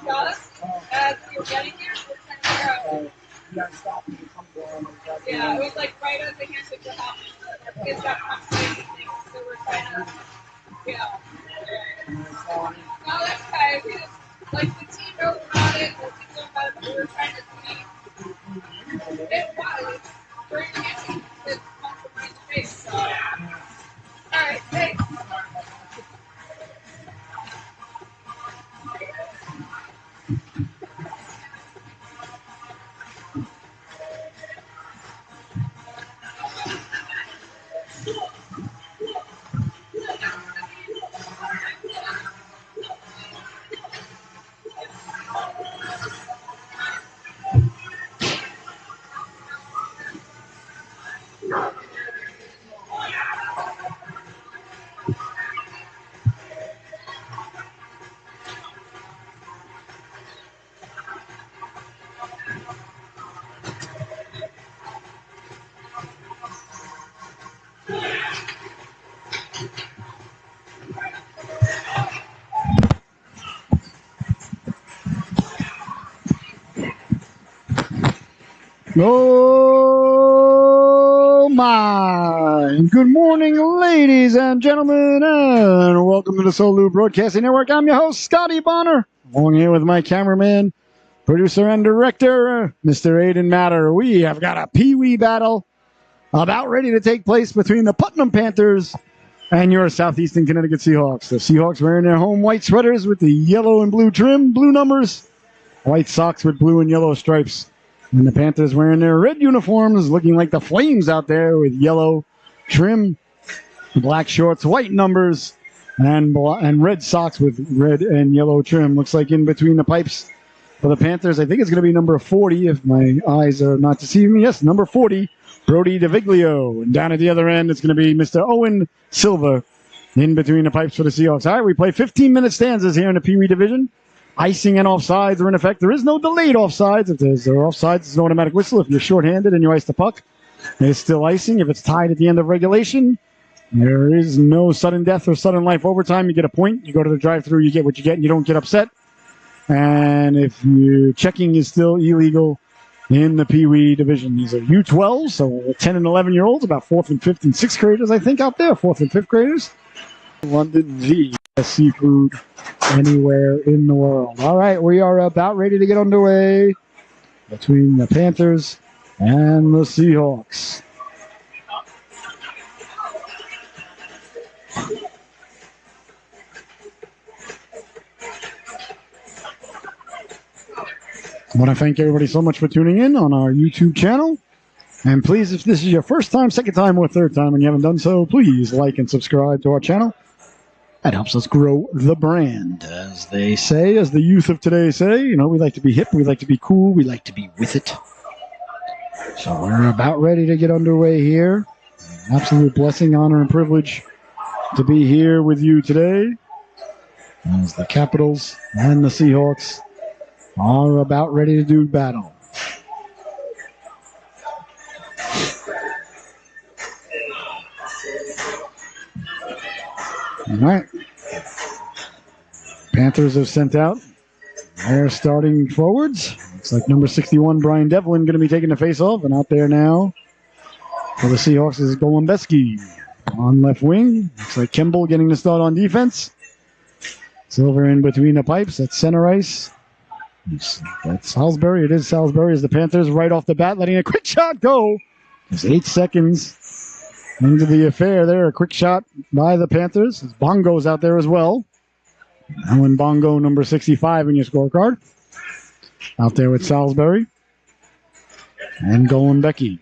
us as we were getting here. So we're trying to figure out. You guys stopped me to come down. Yeah, it was like right as the handshake was happening. Our kids got frustrated and things, so we're trying to. Yeah. No, that's okay. We just like the team knows about it. The team knows about it, but we were trying to see. It was during the handshake. It's compromised face. So. All right, thanks. Oh my! Good morning, ladies and gentlemen, and welcome to the Solu Broadcasting Network. I'm your host, Scotty Bonner, along here with my cameraman, producer, and director, Mr. Aiden Matter. We have got a PeeWee battle about ready to take place between the Putnam Panthers and your Southeastern Connecticut Seahawks. The Seahawks wearing their home white sweaters with the yellow and blue trim, blue numbers, white socks with blue and yellow stripes. And the Panthers wearing their red uniforms, looking like the Flames out there with yellow trim, black shorts, white numbers, and red socks with red and yellow trim. Looks like in between the pipes for the Panthers, I think it's going to be number 40, if my eyes are not deceiving me. Yes, number 40, Brody DeViglio. And down at the other end, it's going to be Mr. Owen Silva in between the pipes for the Seahawks. All right, we play 15-minute stanzas here in the PeeWee division. Icing and offsides are in effect. There is no delayed offsides. If there's offsides, it's an automatic whistle. If you're shorthanded and you ice the puck, it's still icing. If it's tied at the end of regulation, there is no sudden death or sudden life overtime. You get a point. You go to the drive-thru, you get what you get, and you don't get upset. And if you checking is still illegal in the PeeWee division. These are U12, so 10 and 11-year-olds, about 4th and 5th and 6th graders, I think, out there, 4th and 5th graders. London, the best seafood anywhere in the world. All right, we are about ready to get underway between the Panthers and the Seahawks. I want to thank everybody so much for tuning in on our YouTube channel. And please, if this is your first time, second time, or third time and you haven't done so, please like and subscribe to our channel. That helps us grow the brand. As they say, as the youth of today say, you know, we like to be hip, we like to be cool, we like to be with it. So we're about ready to get underway here. An absolute blessing, honor, and privilege to be here with you today as the Capitals and the Seahawks are about ready to do battle. All right. Panthers have sent out their starting forwards. Looks like number 61, Brian Devlin, going to be taking the face-off. And out there now for the Seahawks is Golombeski on left wing. Looks like Kimball getting the start on defense. Silver in between the pipes. That's center ice. That's Salisbury. It is Salisbury as the Panthers right off the bat letting a quick shot go. There's 8 seconds into the affair there. A quick shot by the Panthers. Bongo's out there as well. Alan Bongo, number 65 in your scorecard. Out there with Salisbury. And Golombeski.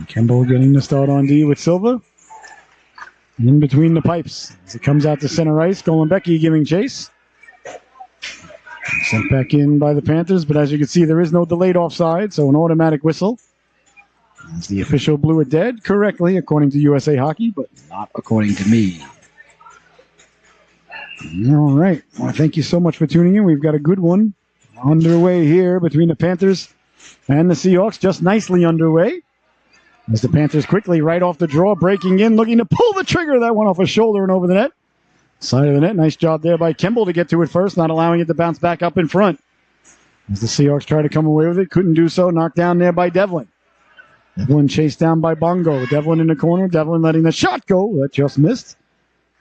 Kimball getting the start on D with Silva. In between the pipes. As it comes out to center ice, Golombeski giving chase. Sent back in by the Panthers, but as you can see, there is no delayed offside, so an automatic whistle. As the official blew it dead correctly, according to USA Hockey, but not according to me. All right. Well, thank you so much for tuning in. We've got a good one underway here between the Panthers and the Seahawks, just nicely underway. As the Panthers quickly right off the draw, breaking in, looking to pull the trigger. That went off a shoulder and over the net. Side of the net. Nice job there by Kimball to get to it first, not allowing it to bounce back up in front. As the Seahawks try to come away with it, couldn't do so. Knocked down there by Devlin. Devlin chased down by Bongo. Devlin in the corner. Devlin letting the shot go. That just missed.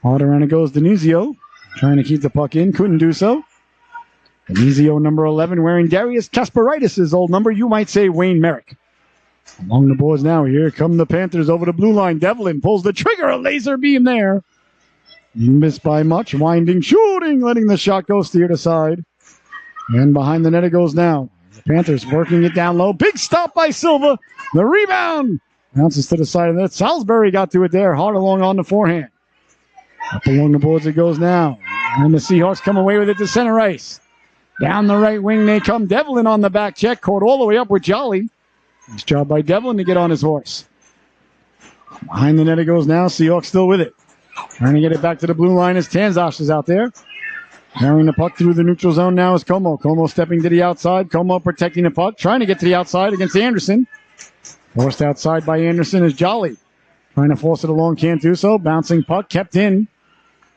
Hard around it goes Denizio. Trying to keep the puck in. Couldn't do so. Denizio, number 11, wearing Darius Kasparaitis' old number. You might say Wayne Merrick. Along the boards now. Here come the Panthers over the blue line. Devlin pulls the trigger. A laser beam there. Missed by much. Winding, shooting, letting the shot go steered aside. And behind the net it goes now. The Panthers working it down low. Big stop by Silva. The rebound. Bounces to the side of the net. Salisbury got to it there. Hard along on the forehand. Up along the boards it goes now. And the Seahawks come away with it to center ice. Down the right wing they come. Devlin on the back check. Caught all the way up with Jolly. Nice job by Devlin to get on his horse. Behind the net it goes now. Seahawks still with it. Trying to get it back to the blue line as Tanzosh is out there. Carrying the puck through the neutral zone now is Como. Como stepping to the outside. Como protecting the puck. Trying to get to the outside against Anderson. Forced outside by Anderson is Jolly. Trying to force it along. Can't do so. Bouncing puck kept in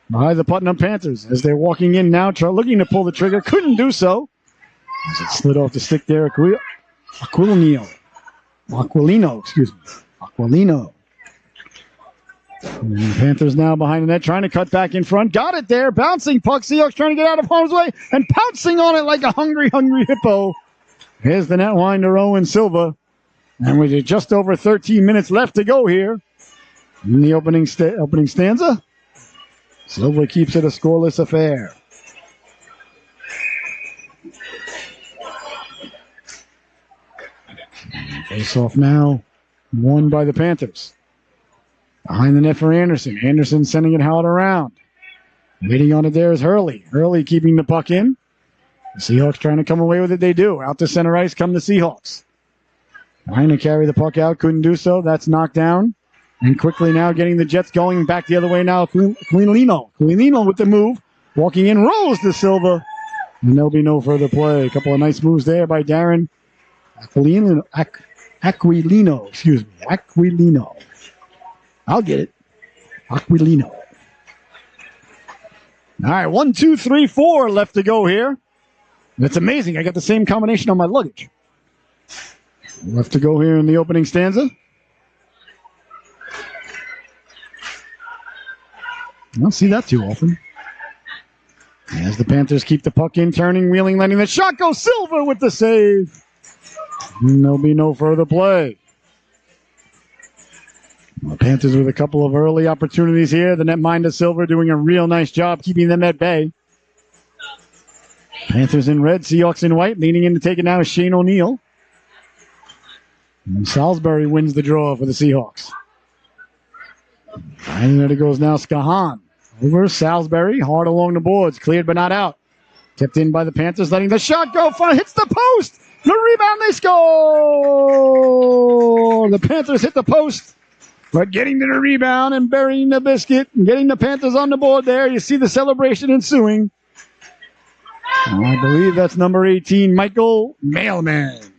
by the Putnam Panthers. As they're walking in now, looking to pull the trigger. Couldn't do so. As it slid off the stick there. Aquilino. And the Panthers now behind the net, trying to cut back in front. Got it there. Bouncing puck. Seahawks trying to get out of harm's way and pouncing on it like a hungry hippo. Here's the netwinder, Owen Silva. And with just over 13 minutes left to go here in the opening stanza, Silva keeps it a scoreless affair. Face off now, won by the Panthers. Behind the net for Anderson. Anderson sending it hard around. Waiting on it there is Hurley. Hurley keeping the puck in. The Seahawks trying to come away with it. They do. Out to center ice come the Seahawks. Trying to carry the puck out. Couldn't do so. That's knocked down. And quickly now getting the Jets going back the other way now. Quilino with the move. Walking in. Rolls to Silva. And there'll be no further play. A couple of nice moves there by Darren Aquilino. I'll get it. Aquilino. All right, 1, 2, 3, 4 left to go here. That's amazing. I got the same combination on my luggage. Left to go here in the opening stanza. I don't see that too often. As the Panthers keep the puck in, turning, wheeling, letting the shot go. Silva with the save. And there'll be no further play. The Panthers with a couple of early opportunities here. The netminder Silver doing a real nice job keeping them at bay. Panthers in red, Seahawks in white. Leaning in to take it now is Shane O'Neill. And Salisbury wins the draw for the Seahawks. And there it goes now, Skahan. Over Salisbury, hard along the boards. Cleared but not out. Kept in by the Panthers, letting the shot go. Hits the post. The rebound, they score. The Panthers hit the post. But getting to the rebound and burying the biscuit and getting the Panthers on the board there. You see the celebration ensuing. I believe that's number 18, Michael Mailman.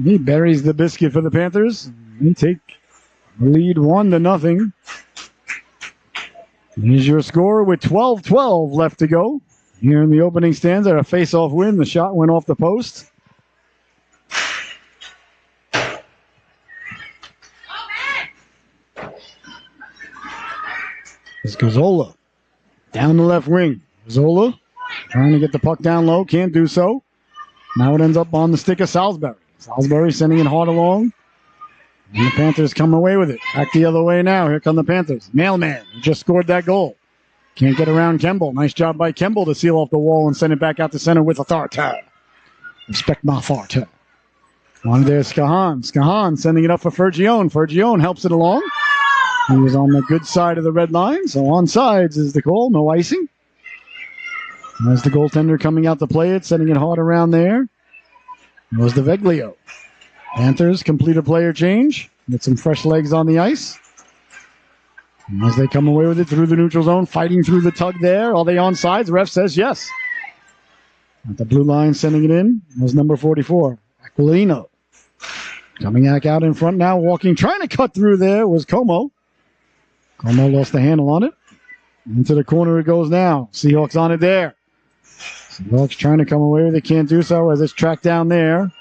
He buries the biscuit for the Panthers. They take the lead 1-0. Here's your score with 12-12 left to go. Here in the opening stanza, a face-off win. The shot went off the post. It's Gazzola down the left wing. Gazzola trying to get the puck down low. Can't do so. Now it ends up on the stick of Salisbury. Salisbury sending it hard along. And the Panthers come away with it. Back the other way now. Here come the Panthers. Mailman just scored that goal. Can't get around Kemble. Nice job by Kemble to seal off the wall and send it back out to center with authority. Respect my authority. On there, Skahan. Skahan sending it up for Fergione. Fergione helps it along. He was on the good side of the red line, so on sides is the call. No icing. As the goaltender coming out to play it, sending it hard around there. Was the Veglio. Panthers complete a player change. Get some fresh legs on the ice. And as they come away with it through the neutral zone, fighting through the tug there. Are they on sides? The ref says yes. At the blue line, sending it in was number 44, Aquilino. Coming back out in front now, walking, trying to cut through there was Como. Como lost the handle on it. Into the corner it goes now. Seahawks on it there. Seahawks trying to come away with it. Can't do so as it's tracked down there.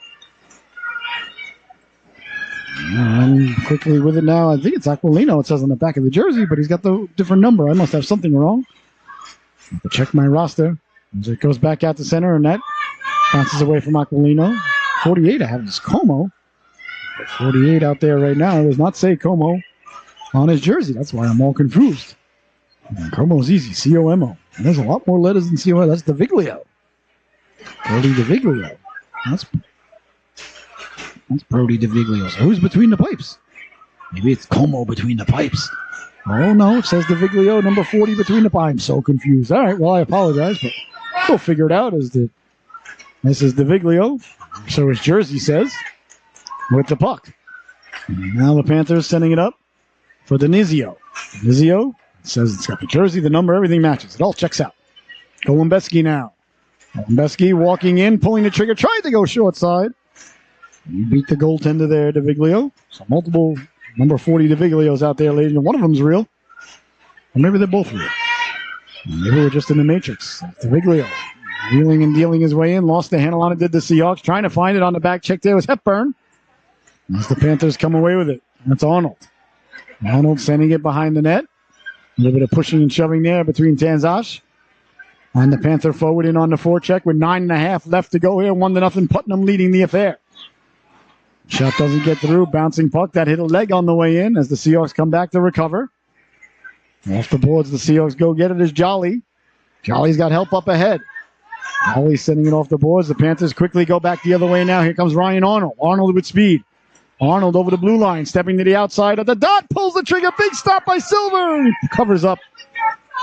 And quickly with it now. I think it's Aquilino. It says on the back of the jersey, but he's got the different number. I must have something wrong. I have to check my roster. As it goes back out to center, and that bounces away from Aquilino. 48 I have is Como. 48 out there right now. It does not say Como on his jersey. That's why I'm all confused. And Como's easy. C-O-M-O. And there's a lot more letters than C-O-M-O. That's DeViglio. Brody DeViglio. That's Brody DeViglio. So who's between the pipes? Maybe it's Como between the pipes. Oh, no. It says DeViglio, number 40 between the pipes. I'm so confused. All right. Well, I apologize, but we'll figure it out as this is DeViglio. So his jersey says with the puck. And now the Panthers sending it up for Denizio. Denizio says it's got the jersey, the number, everything matches. It all checks out. Golombeski now. Golombeski walking in, pulling the trigger, tried to go short side. He beat the goaltender there, DeViglio. So multiple number 40 DeViglios out there, ladies. And one of them's real. Or maybe they're both real. Maybe we're just in the Matrix. DeViglio wheeling and dealing his way in. Lost the handle on it, did the Seahawks. Trying to find it on the back check there was Hepburn. As the Panthers come away with it. That's Arnold. Arnold sending it behind the net. A little bit of pushing and shoving there between Tanzash and the Panther forward in on the forecheck with 9.5 left to go here. 1-0. Putnam leading the affair. Shot doesn't get through. Bouncing puck. That hit a leg on the way in as the Seahawks come back to recover. Off the boards, the Seahawks go get it as Jolly. Jolly's got help up ahead. Jolly's sending it off the boards. The Panthers quickly go back the other way now. Here comes Ryan Arnold. Arnold with speed. Arnold over the blue line, stepping to the outside of the dot, pulls the trigger, big stop by Silver. He covers up,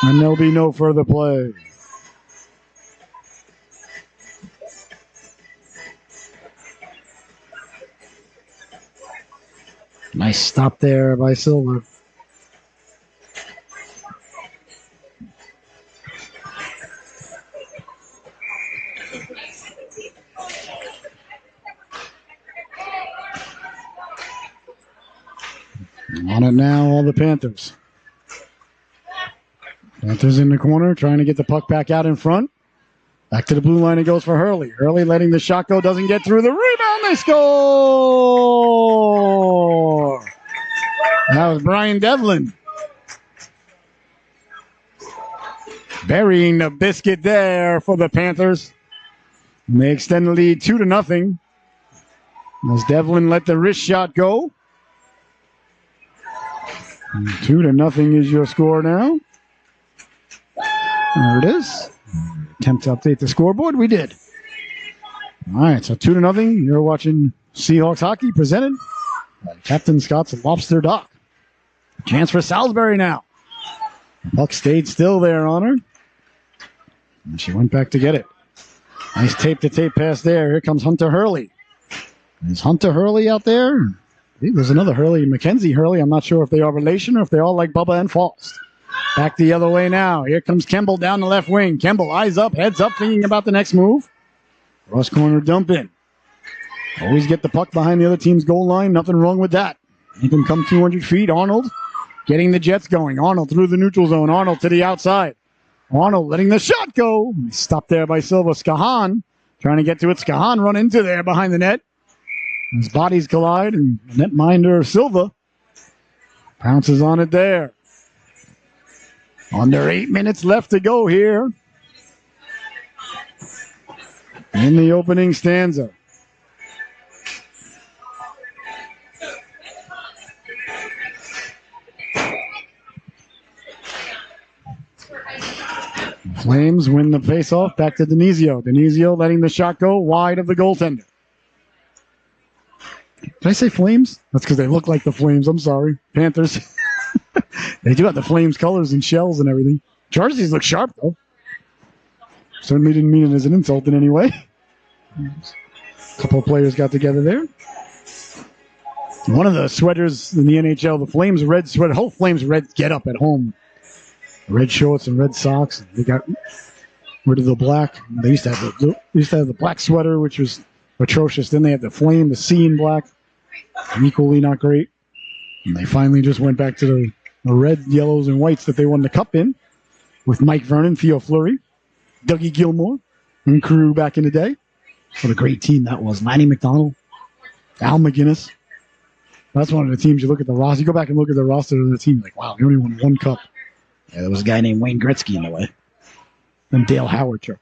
and there'll be no further play. Nice stop there by Silver. On it now, all the Panthers. Panthers in the corner, trying to get the puck back out in front. Back to the blue line, it goes for Hurley. Hurley letting the shot go, doesn't get through. The rebound, they score! That was Brian Devlin. Burying the biscuit there for the Panthers. And they extend the lead 2-0. As Devlin let the wrist shot go. 2-0 is your score now. There it is. Attempt to update the scoreboard. We did. All right, so 2-0. You're watching Seahawks hockey presented by Captain Scott's Lobster Dock. Chance for Salisbury now. Puck stayed still there on her. And she went back to get it. Nice tape-to-tape pass there. Here comes Hunter Hurley. Is Hunter Hurley out there? I think there's another Hurley, Mackenzie Hurley. I'm not sure if they are relation or if they all like Bubba and Faust. Back the other way now. Here comes Kemble down the left wing. Kemble eyes up, heads up, thinking about the next move. Cross corner dump in. Always get the puck behind the other team's goal line. Nothing wrong with that. He can come 200 feet. Arnold getting the Jets going. Arnold through the neutral zone. Arnold to the outside. Arnold letting the shot go. Stopped there by Silva. Skahan trying to get to it. Skahan run into there behind the net. His bodies collide, and netminder Silva pounces on it there. Under 8 minutes left to go here in the opening stanza. Flames win the faceoff. Back to Denizio. Denizio letting the shot go wide of the goaltender. Did I say Flames? That's because they look like the Flames. I'm sorry. Panthers. They do have the Flames colors and shells and everything. Jerseys look sharp, though. Certainly didn't mean it as an insult in any way. A couple of players got together there. One of the sweaters in the NHL, the Flames red sweater, whole Flames red get up at home. Red shorts and red socks. They got rid of the black. They used to have the black sweater, which was atrocious. Then they had the flame, the sea in black, equally not great. And they finally just went back to the red, yellows, and whites that they won the cup in. with Mike Vernon, Theo Fleury, Dougie Gilmore, and crew back in the day. What a great team that was. Lanny McDonald, Al McGinnis. That's one of the teams you look at the roster. You go back and look at the roster of the team, like, wow, they only won one cup. Yeah, there was a guy named Wayne Gretzky in the way. And Dale Howard. There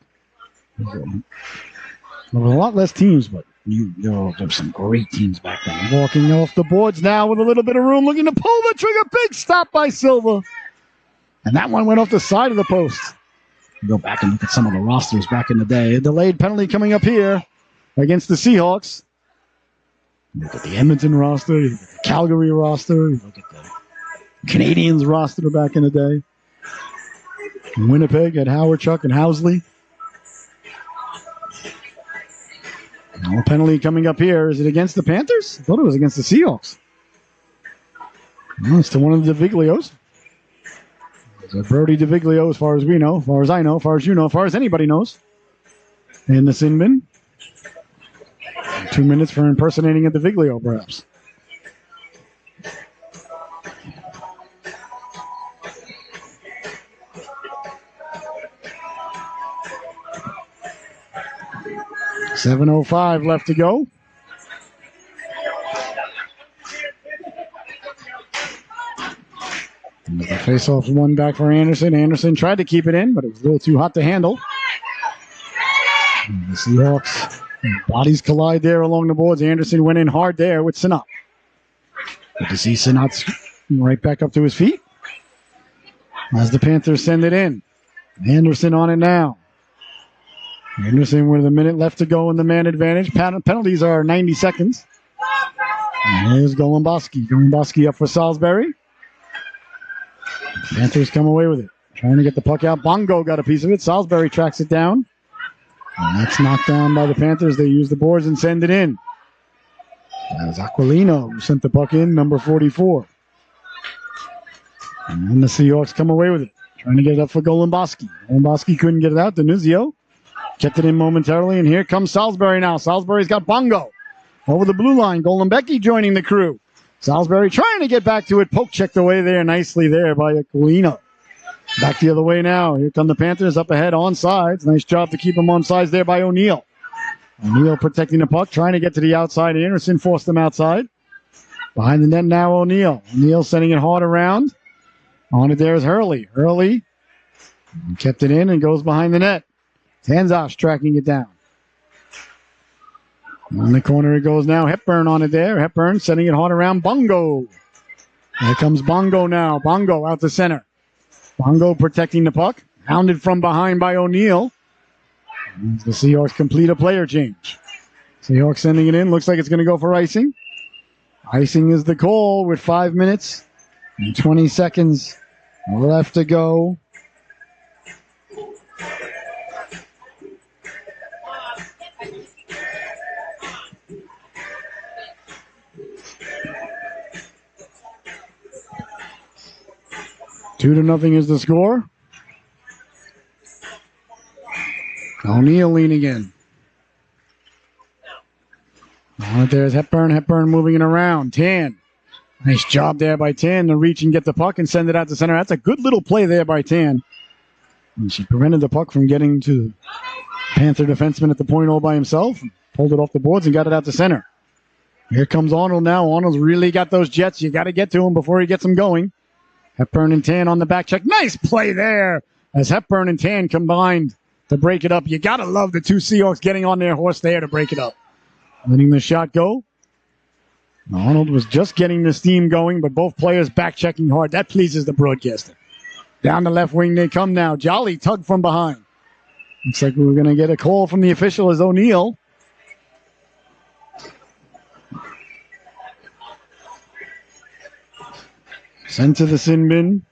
were a lot less teams, but there were some great teams back then. Walking off the boards now with a little bit of room, looking to pull the trigger. Big stop by Silva. And that one went off the side of the post. Go back and look at some of the rosters back in the day. A delayed penalty coming up here against the Seahawks. Look at the Edmonton roster, you look at the Calgary roster, you look at the Canadians roster back in the day. In Winnipeg had Howard, Chuck, and Housley. Now a penalty coming up here. Is it against the Panthers? I thought it was against the Seahawks. No, it's to one of the DeViglios. It's a Brody DeViglio as far as we know, as far as I know, as far as you know, as far as anybody knows. In the sin bin. 2 minutes for impersonating a DeViglio, perhaps. .7:05 left to go. And the face-off one back for Anderson. Anderson tried to keep it in, but it was a little too hot to handle. And the Seahawks, bodies collide there along the boards. Anderson went in hard there with Sinat. Good to see Sinat right back up to his feet as the Panthers send it in. Anderson on it now. Anderson with a minute left to go in the man advantage. Penalties are 90 seconds. And here's Golemboski. Golemboski up for Salisbury. Panthers come away with it. Trying to get the puck out. Bongo got a piece of it. Salisbury tracks it down. And that's knocked down by the Panthers. They use the boards and send it in. That was Aquilino who sent the puck in, number 44. And then the Seahawks come away with it. Trying to get it up for Golemboski. Golemboski couldn't get it out. Denuzio kept it in momentarily, and here comes Salisbury now. Salisbury's got Bongo over the blue line. Golembecki joining the crew. Salisbury trying to get back to it. Poke checked away there nicely there by Aquilino. Back the other way now. Here come the Panthers up ahead on sides. Nice job to keep them on sides there by O'Neill. O'Neill protecting the puck, trying to get to the outside. Anderson forced them outside. Behind the net now, O'Neill. O'Neill sending it hard around. On it there is Hurley. Hurley kept it in and goes behind the net. Tanzas tracking it down. On the corner it goes now. Hepburn on it there. Hepburn sending it hard around. Bongo. Here comes Bongo now. Bongo out to center. Bongo protecting the puck. Hounded from behind by O'Neill. As the Seahawks complete a player change. Seahawks sending it in. Looks like it's going to go for icing. Icing is the call with 5 minutes and 20 seconds left to go. Two to nothing is the score. O'Neill leaning in. On it there's Hepburn. Hepburn moving it around. Tan. Nice job there by Tan to reach and get the puck and send it out to center. That's a good little play there by Tan. And she prevented the puck from getting to Panther defenseman at the point all by himself. Pulled it off the boards and got it out to center. Here comes Arnold now. Arnold's really got those jets. You got to get to him before he gets them going. Hepburn and Tan on the back check. Nice play there as Hepburn and Tan combined to break it up. You got to love the two Seahawks getting on their horse there to break it up. Letting the shot go. Arnold was just getting the steam going, but both players back checking hard. That pleases the broadcaster. Down the left wing they come now. Jolly tug from behind. Looks like we're going to get a call from the official as O'Neill. Sent to the sin bin.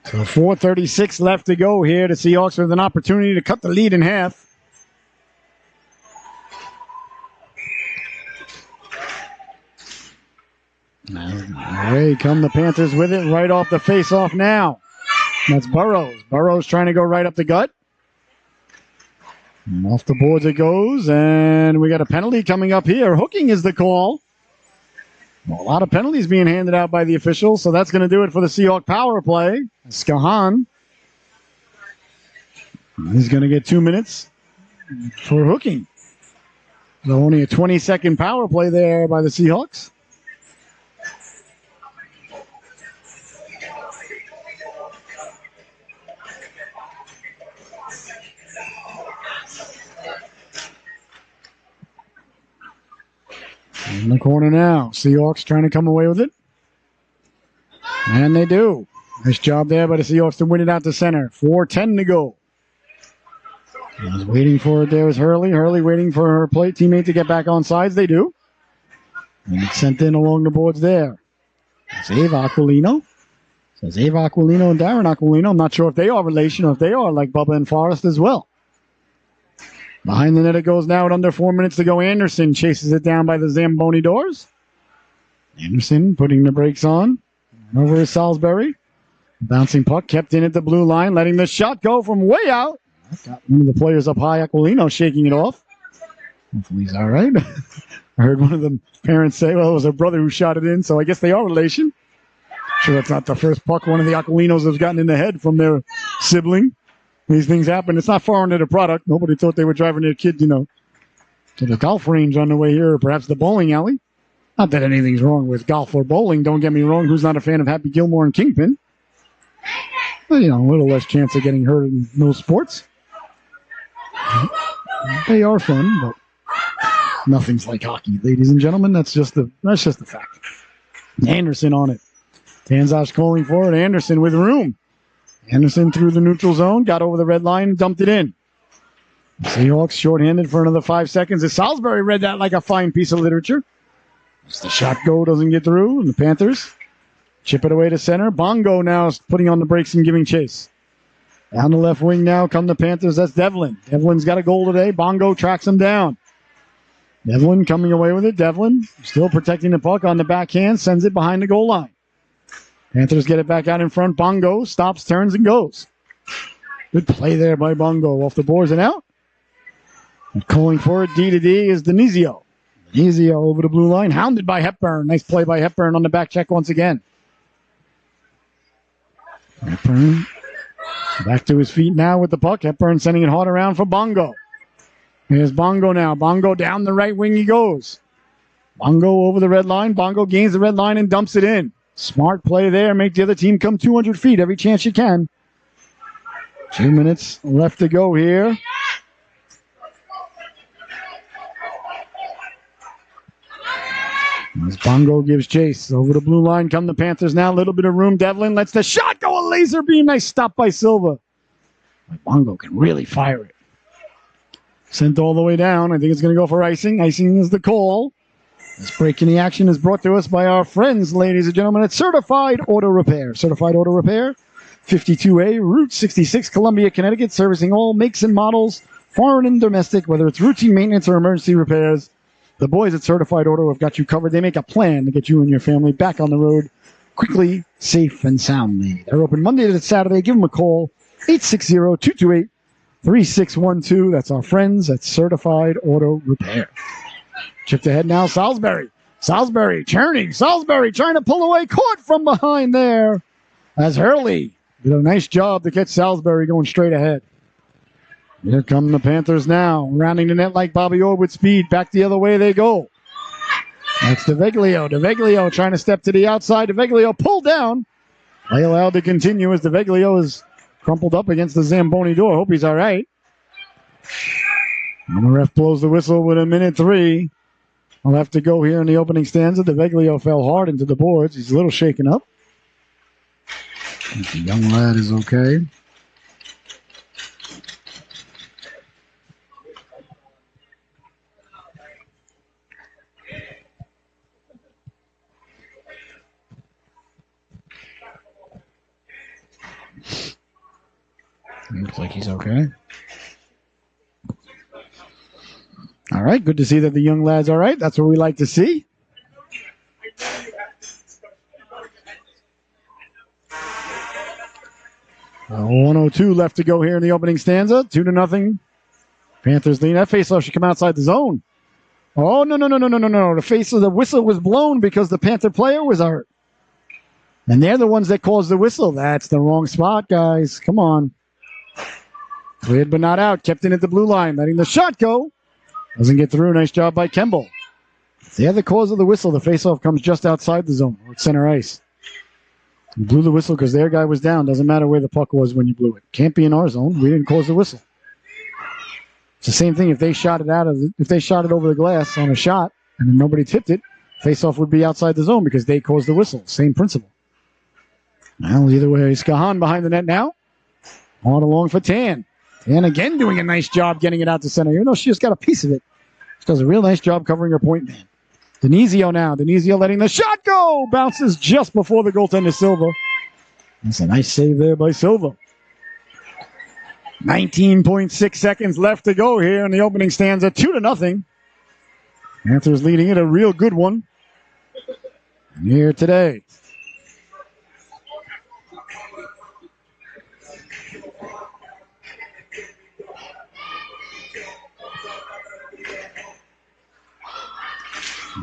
So 4:36 left to go here. The Seahawks with an opportunity to cut the lead in half. Away come the Panthers with it right off the face-off now. That's Burrows. Burrows trying to go right up the gut. And off the boards it goes, and we got a penalty coming up here. Hooking is the call. Well, a lot of penalties being handed out by the officials, so that's going to do it for the Seahawk power play. Skahan, he's going to get 2 minutes for hooking. So only a 20-second power play there by the Seahawks. In the corner now. Seahawks trying to come away with it. And they do. Nice job there by the Seahawks to win it out to center. 4:10 to go. I was waiting for it. There was Hurley. Hurley waiting for her teammate to get back on sides. They do. And it's sent in along the boards there. It's Ava Aquilino. Says Ava Aquilino and Darren Aquilino. I'm not sure if they are relation or if they are like Bubba and Forrest as well. Behind the net it goes now at under 4 minutes to go. Anderson chases it down by the Zamboni doors. Anderson putting the brakes on. Over is Salisbury. Bouncing puck kept in at the blue line, letting the shot go from way out. Got one of the players up high, Aquilino, shaking it off. Hopefully he's all right. I heard one of the parents say, well, it was a brother who shot it in, so I guess they are relation. Sure, that's not the first puck one of the Aquilinos has gotten in the head from their sibling. These things happen. It's not far into the product. Nobody thought they were driving their kid, to the golf range on the way here, or perhaps the bowling alley. Not that anything's wrong with golf or bowling. Don't get me wrong. Who's not a fan of Happy Gilmore and Kingpin? But, a little less chance of getting hurt in those sports. They are fun, but nothing's like hockey, ladies and gentlemen. That's just the fact. Anderson on it. Tanzas calling for it. Anderson with room. Anderson through the neutral zone, got over the red line, and dumped it in. Seahawks shorthanded for another 5 seconds. As Salisbury read that like a fine piece of literature. As the shot go doesn't get through, and the Panthers chip it away to center. Bongo now is putting on the brakes and giving chase. Down the left wing now come the Panthers. That's Devlin. Devlin's got a goal today. Bongo tracks him down. Devlin coming away with it. Devlin still protecting the puck on the backhand. Sends it behind the goal line. Panthers get it back out in front. Bongo stops, turns, and goes. Good play there by Bongo. Off the boards and out. And calling for it, D to D, is Denizio. Denizio over the blue line. Hounded by Hepburn. Nice play by Hepburn on the back check once again. Hepburn back to his feet now with the puck. Hepburn sending it hard around for Bongo. Here's Bongo now. Bongo down the right wing he goes. Bongo over the red line. Bongo gains the red line and dumps it in. Smart play there. Make the other team come 200 feet every chance you can. 2 minutes left to go here. As Bongo gives chase. Over the blue line come the Panthers now. A little bit of room. Devlin lets the shot go. A laser beam. Nice stop by Silva. Bongo can really fire it. Sent all the way down. I think it's going to go for icing. Icing is the call. This break in the action is brought to us by our friends, ladies and gentlemen, at Certified Auto Repair. Certified Auto Repair, 52A, Route 66, Columbia, Connecticut, servicing all makes and models, foreign and domestic, whether it's routine maintenance or emergency repairs. The boys at Certified Auto have got you covered. They make a plan to get you and your family back on the road quickly, safe, and soundly. They're open Monday to Saturday. Give them a call, 860-228-3612. That's our friends at Certified Auto Repair. Chipped ahead now, Salisbury. Salisbury churning. Salisbury trying to pull away. Caught from behind there as Hurley did a nice job to catch Salisbury going straight ahead. Here come the Panthers now. Rounding the net like Bobby Orr with speed. Back the other way they go. That's DeVeglio. DeVeglio trying to step to the outside. DeVeglio pulled down. Play allowed to continue as DeVeglio is crumpled up against the Zamboni door. Hope he's all right. And the ref blows the whistle with 1:03. I'll have to go here in the opening stanza. DeVeglio fell hard into the boards. He's a little shaken up. The young lad is okay. Looks like he's okay. All right, good to see that the young lad's all right. That's what we like to see. Uh, 1:02 left to go here in the opening stanza. 2-0. Panthers lead. That faceoff should come outside the zone. Oh, no. The whistle was blown because the Panther player was hurt. And they're the ones that caused the whistle. That's the wrong spot, guys. Come on. Cleared but not out. Kept in at the blue line. Letting the shot go. Doesn't get through. Nice job by Kemble. They're the cause of the whistle. The faceoff comes just outside the zone. Or center ice. You blew the whistle because their guy was down. Doesn't matter where the puck was when you blew it. Can't be in our zone. We didn't cause the whistle. It's the same thing if they shot it if they shot it over the glass on a shot and then nobody tipped it, faceoff would be outside the zone because they caused the whistle. Same principle. Well, either way, Skahan behind the net now. On along for Tan. Tan again doing a nice job getting it out to center. Even though she just got a piece of it. She does a real nice job covering her point man. Denizio now. Denizio letting the shot go. Bounces just before the goaltender Silva. That's a nice save there by Silva. 19.6 seconds left to go here in the opening stanza. 2-0. Panthers leading it, a real good one here today.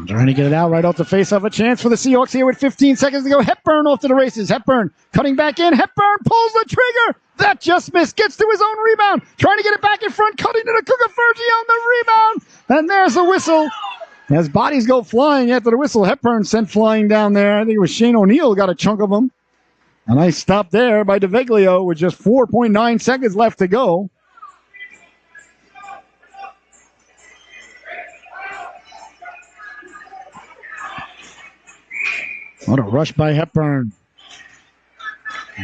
Trying to get it out right off the face-off. A chance for the Seahawks here with 15 seconds to go. Hepburn off to the races. Hepburn cutting back in. Hepburn pulls the trigger. That just missed. Gets to his own rebound. Trying to get it back in front. Cutting to the Kukaferji on the rebound. And there's the whistle. As bodies go flying after the whistle, Hepburn sent flying down there. I think it was Shane O'Neill got a chunk of them. A nice stop there by DeViglio with just 4.9 seconds left to go. What a rush by Hepburn.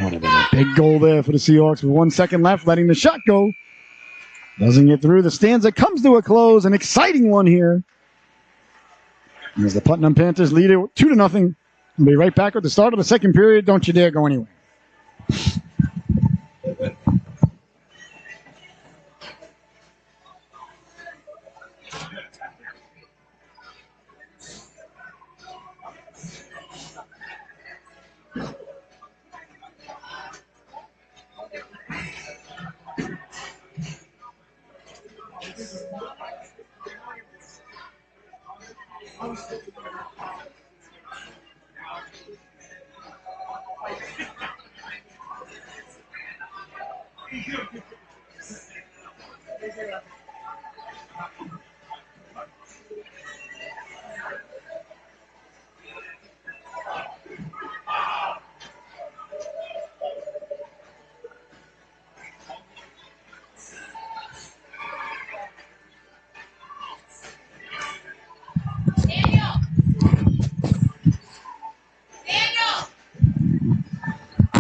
What a big goal there for the Seahawks with 1 second left, letting the shot go. Doesn't get through. The stanza comes to a close. An exciting one here. As the Putnam Panthers lead it 2-0. We'll be right back at the start of the second period. Don't you dare go anywhere.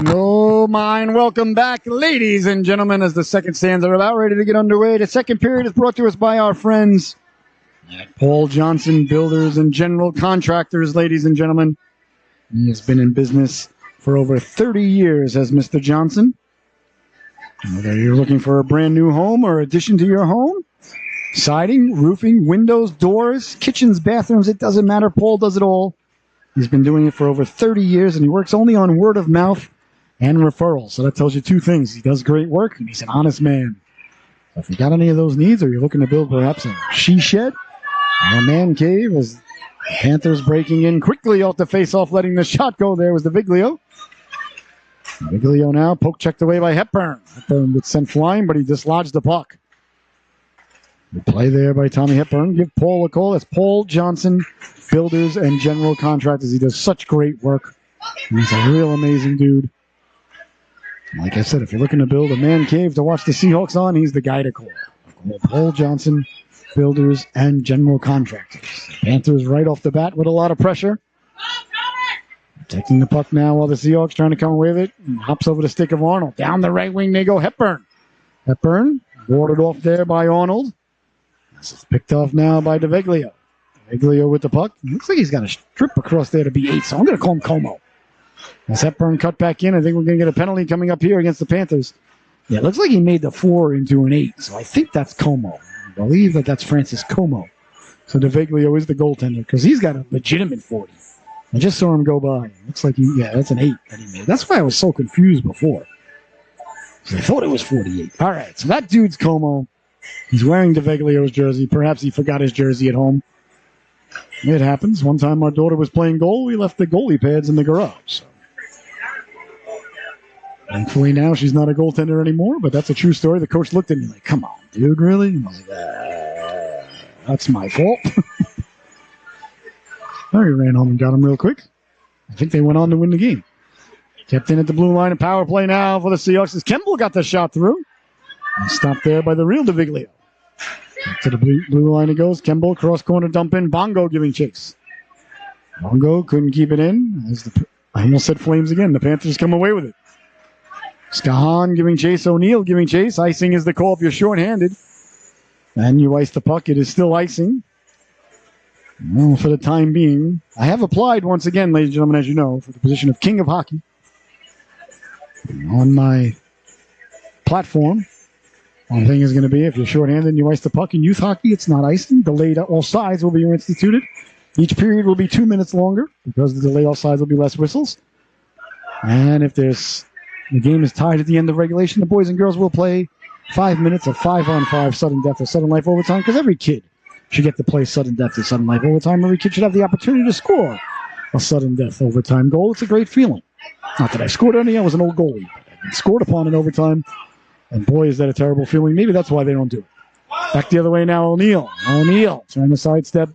Oh, mine. Welcome back, ladies and gentlemen, as the second stanza are about ready to get underway. The second period is brought to us by our friends at Paul Johnson Builders and General Contractors, ladies and gentlemen. He has been in business for over 30 years as Mr. Johnson. Whether you're looking for a brand new home or addition to your home, siding, roofing, windows, doors, kitchens, bathrooms, it doesn't matter. Paul does it all. He's been doing it for over 30 years, and he works only on word of mouth and referrals. So that tells you two things. He does great work, and he's an honest man. So if you got any of those needs, or you're looking to build perhaps a she shed or a man cave, as the Panthers breaking in quickly off the face-off, letting the shot go there was DeViglio. DeViglio now, poke checked away by Hepburn. Hepburn gets sent flying, but he dislodged the puck. Good play there by Tommy Hepburn. Give Paul a call. That's Paul Johnson Builders and General Contractors. He does such great work. And he's a real amazing dude. Like I said, if you're looking to build a man cave to watch the Seahawks on, he's the guy to call. Paul Johnson Builders and General Contractors. Panthers right off the bat with a lot of pressure. Taking the puck now while the Seahawks trying to come away with it. And hops over the stick of Arnold. Down the right wing they go. Hepburn. Hepburn warded off there by Arnold. This is picked off now by DeViglio. DeViglio with the puck. Looks like he's got a strip across there to be 8, so I'm going to call him Como. As Hepburn cut back in, I think we're going to get a penalty coming up here against the Panthers. Yeah, it looks like he made the 4 into an 8, so I think that's Como. I believe that's Francis Como. So DeViglio is the goaltender because he's got a legitimate 40. I just saw him go by. Looks like that's an 8 that he made. That's why I was so confused before. I thought it was 48. All right, so that dude's Como. He's wearing DeVeglio's jersey. Perhaps he forgot his jersey at home. It happens. One time our daughter was playing goal. We left the goalie pads in the garage. So. Thankfully now she's not a goaltender anymore, but that's a true story. The coach looked at me like, come on, dude, really? And I was like, that's my fault. Oh, he ran home and got him real quick. I think they went on to win the game. Kept in at the blue line and power play now for the Seahawks as Kemble got the shot through. And stopped there by the real DeViglio. Back to the blue line it goes. Kemble, cross corner dump in. Bongo giving chase. Bongo couldn't keep it in. I almost said Flames again. The Panthers come away with it. Skahan giving chase. O'Neal giving chase. Icing is the call if you're shorthanded. And you ice the puck. It is still icing. Well, for the time being, I have applied once again, ladies and gentlemen, as you know, for the position of King of Hockey. On my platform, one thing is going to be if you're shorthanded and you ice the puck in youth hockey, it's not icing. Delayed offsides will be instituted. Each period will be 2 minutes longer because the delayed offsides will be less whistles. And if the game is tied at the end of regulation, the boys and girls will play 5 minutes of 5-on-5 sudden death or sudden life overtime because every kid should get to play sudden death or sudden life overtime. Every kid should have the opportunity to score a sudden death overtime goal. It's a great feeling. Not that I scored any. I was an old goalie. I scored upon in overtime. And boy, is that a terrible feeling. Maybe that's why they don't do it. Back the other way now, O'Neal. O'Neal trying to sidestep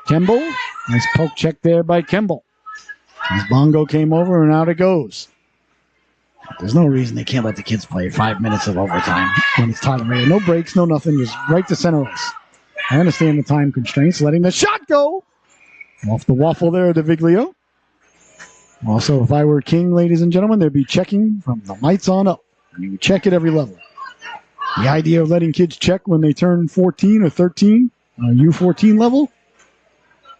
Kemble. Nice poke check there by Kemble. As Bongo came over and out it goes. There's no reason they can't let the kids play 5 minutes of overtime when it's tolerated. No breaks, no nothing. Just right to center ice. I understand the time constraints. Letting the shot go. Off the waffle there, DeViglio. Also, if I were king, ladies and gentlemen, there'd be checking from the lights on up. You would check at every level. The idea of letting kids check when they turn 14 or 13 on a U14 level,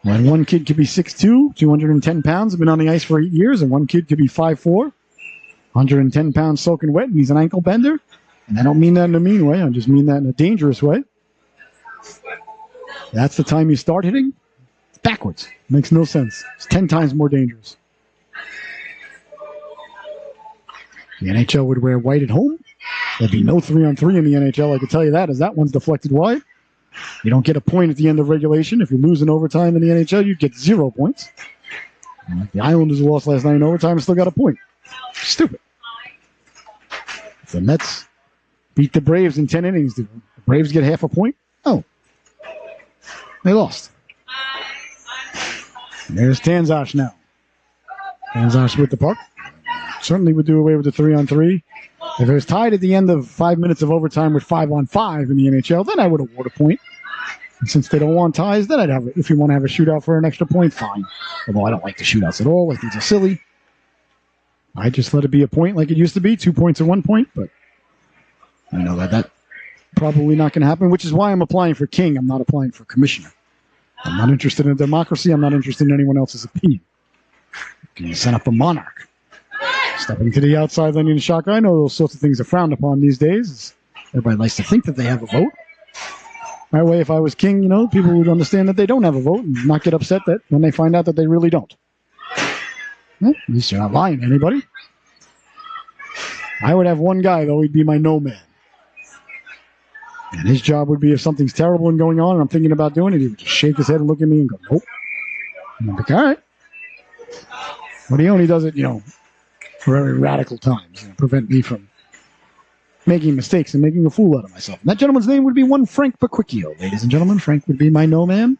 when one kid could be 6'2", 210 pounds, have been on the ice for 8 years, and one kid could be 5'4", 110 pounds soaking wet, and he's an ankle bender. And I don't mean that in a mean way. I just mean that in a dangerous way. That's the time you start hitting. It's backwards. Makes no sense. It's 10 times more dangerous. The NHL would wear white at home. There'd be no 3-on-3 in the NHL. I can tell you that, as that one's deflected wide. You don't get a point at the end of regulation. If you lose in overtime in the NHL, you get 0 points. The Islanders lost last night in overtime and still got a point. Stupid. If the Mets beat the Braves in 10 innings, did the Braves get half a point? Oh. They lost. And there's Tanzash now. Tanzash with the puck. Certainly would do away with the 3-on-3. If it was tied at the end of 5 minutes of overtime with 5-on-5 in the NHL, then I would award a point. And since they don't want ties, then I'd have it. If you want to have a shootout for an extra point, fine. Although I don't like the shootouts at all. I think they're silly. I just let it be a point like it used to be, 2 points or 1 point. But I know that probably not going to happen, which is why I'm applying for king. I'm not applying for commissioner. I'm not interested in democracy. I'm not interested in anyone else's opinion. Can you send up a monarch? Stepping to the outside lane in the shotgun. I know those sorts of things are frowned upon these days. Everybody likes to think that they have a vote. My way, if I was king, people would understand that they don't have a vote and not get upset that when they find out that they really don't. Well, at least you're not lying to anybody. I would have one guy, though. He'd be my no man. And his job would be if something's terrible and going on and I'm thinking about doing it, he would just shake his head and look at me and go, nope. And I'm like, all right. But he only does it, for very radical times, prevent me from making mistakes and making a fool out of myself. And that gentleman's name would be one Frank Paquicchio, ladies and gentlemen. Frank would be my no man.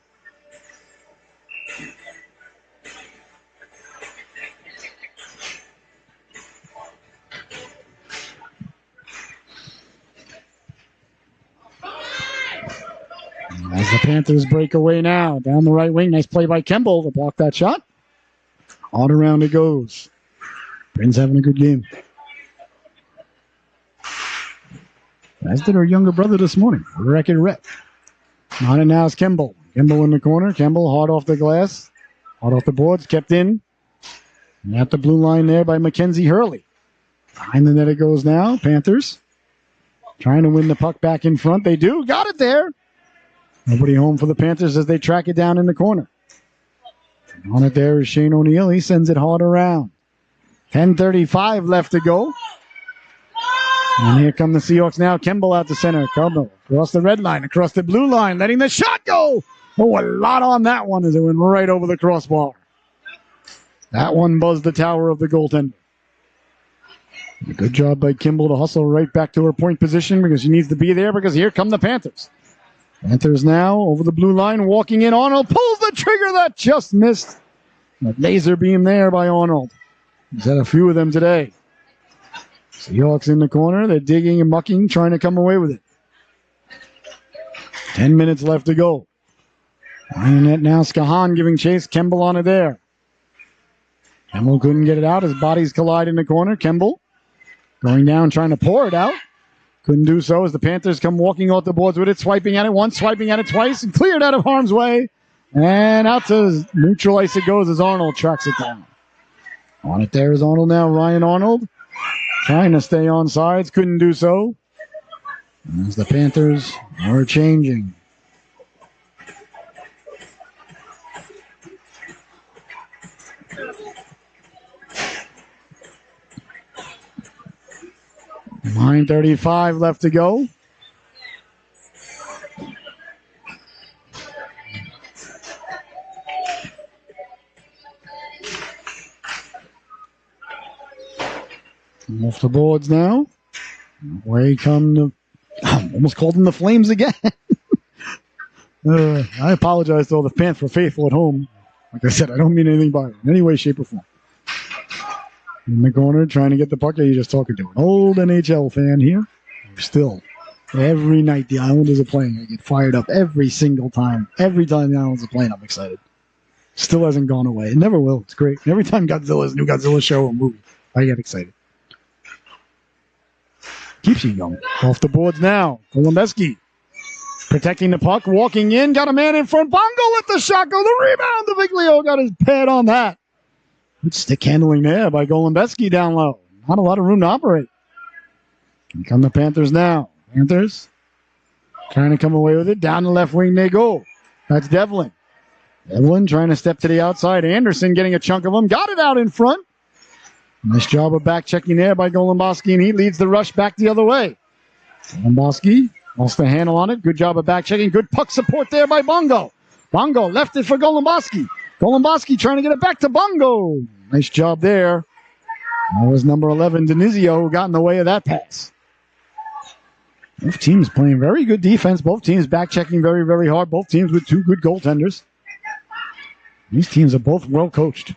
As the Panthers break away now, down the right wing. Nice play by Kemble to block that shot. On around it goes. Bryn's having a good game. As did her younger brother this morning, Wreck-It Rep. On it now is Kemble. Kemble in the corner. Kemble hard off the glass. Hard off the boards. Kept in. And at the blue line there by Mackenzie Hurley. Behind the net it goes now. Panthers trying to win the puck back in front. They do. Got it there. Nobody home for the Panthers as they track it down in the corner. And on it there is Shane O'Neal. He sends it hard around. 10:35 left to go. And here come the Seahawks now. Kimball out to center. Kimball across the red line, across the blue line, letting the shot go. Oh, a lot on that one as it went right over the crossbar. That one buzzed the tower of the goaltender. Good job by Kimball to hustle right back to her point position because she needs to be there because here come the Panthers. Panthers now over the blue line, walking in. Arnold pulls the trigger. That just missed. A laser beam there by Arnold. He's had a few of them today. Seahawks in the corner. They're digging and mucking, trying to come away with it. 10 minutes left to go. Behind net now, Skahan giving chase. Kemble on it there. Kemble couldn't get it out. His bodies collide in the corner. Kemble going down, trying to pour it out. Couldn't do so as the Panthers come walking off the boards with it, swiping at it once, swiping at it twice, and cleared out of harm's way. And out to neutral ice it goes as Arnold tracks it down. On it there is Arnold now. Ryan Arnold trying to stay on sides. Couldn't do so. As the Panthers are changing. $9:35 left to go. Off the boards now. Away come the... almost called them the Flames again. I apologize to all the Panther faithful at home. Like I said, I don't mean anything by it in any way, shape, or form. In the corner, trying to get the puck. You're just talking to an old NHL fan here. Still, every night the Islanders are playing, I get fired up every single time. Every time the Islanders are playing, I'm excited. Still hasn't gone away. It never will. It's great. Every time Godzilla's new Godzilla show or movie, I get excited. Keeps you young. Off the boards now. Kolombeski protecting the puck, walking in, got a man in front. Bongo let the shot go. The rebound. DeViglio got his pad on that. Good stick handling there by Golombeski down low. Not a lot of room to operate. Here come the Panthers now. Panthers trying to come away with it. Down the left wing they go. That's Devlin. Devlin trying to step to the outside. Anderson getting a chunk of them. Got it out in front. Nice job of back checking there by Golombeski, and he leads the rush back the other way. Golombeski lost the handle on it. Good job of back checking. Good puck support there by Bongo. Bongo left it for Golombeski. Golombeski trying to get it back to Bongo. Nice job there. That was number 11, Denizio, who got in the way of that pass. Both teams playing very good defense. Both teams back checking very, very hard. Both teams with two good goaltenders. These teams are both well coached.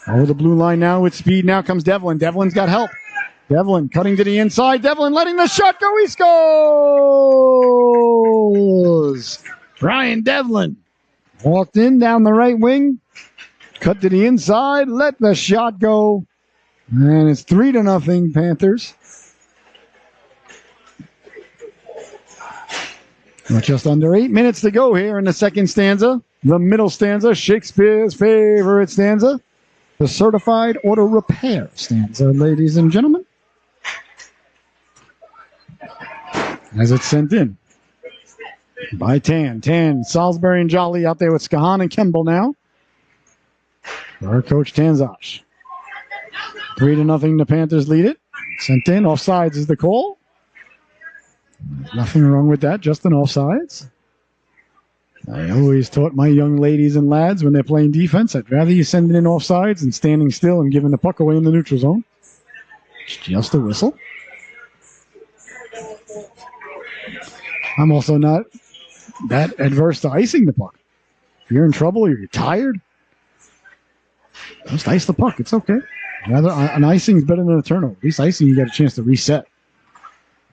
Over the blue line now with speed. Now comes Devlin. Devlin's got help. Devlin cutting to the inside. Devlin letting the shot go. He scores! Brian Devlin walked in down the right wing. Cut to the inside. Let the shot go. And it's 3-0 Panthers. With just under 8 minutes to go here in the second stanza. The middle stanza, Shakespeare's favorite stanza. The certified auto repair stanza, ladies and gentlemen. As it's sent in by Tan. Tan, Salisbury, and Jolly out there with Skahan and Kemble now. For our coach Tanzosh. 3-0, the Panthers lead it. Sent in, offsides is the call. Nothing wrong with that, just an offsides. I always taught my young ladies and lads when they're playing defense, I'd rather you send it in offsides than standing still and giving the puck away in the neutral zone. It's just a whistle. I'm also not that adverse to icing the puck. If you're in trouble or you're tired, just ice the puck. It's okay. Rather, an icing is better than a turnover. At least icing, you got a chance to reset.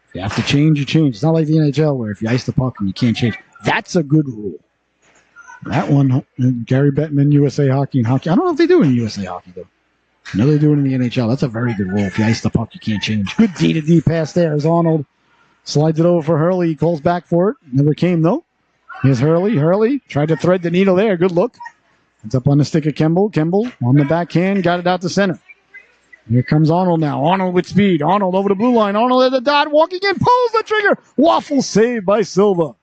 If you have to change, you change. It's not like the NHL where if you ice the puck and you can't change. That's a good rule. That one, Gary Bettman, USA Hockey and Hockey. I don't know if they do in USA Hockey, though. I know they do it in the NHL. That's a very good rule. If you ice the puck, you can't change. Good D-to-D pass there as Arnold slides it over for Hurley. He calls back for it. Never came, though. Here's Hurley. Hurley tried to thread the needle there. Good look. It's up on the stick of Kemble. Kemble on the backhand. Got it out to center. Here comes Arnold now. Arnold with speed. Arnold over the blue line. Arnold at the dot. Walking in. Pulls the trigger. Waffle saved by Silva.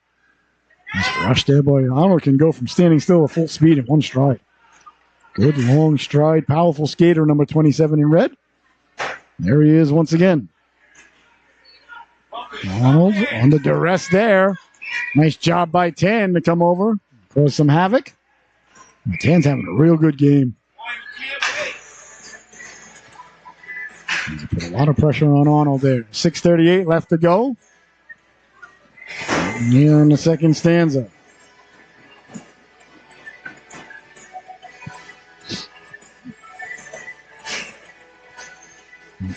Nice rush there, boy. Arnold can go from standing still to full speed in one stride. Good long stride. Powerful skater, number 27 in red. There he is once again. Arnold on the duress there. Nice job by Tan to come over, cause some havoc. Tan's having a real good game. He's put a lot of pressure on Arnold there. 6:38 left to go. Here in the second stanza.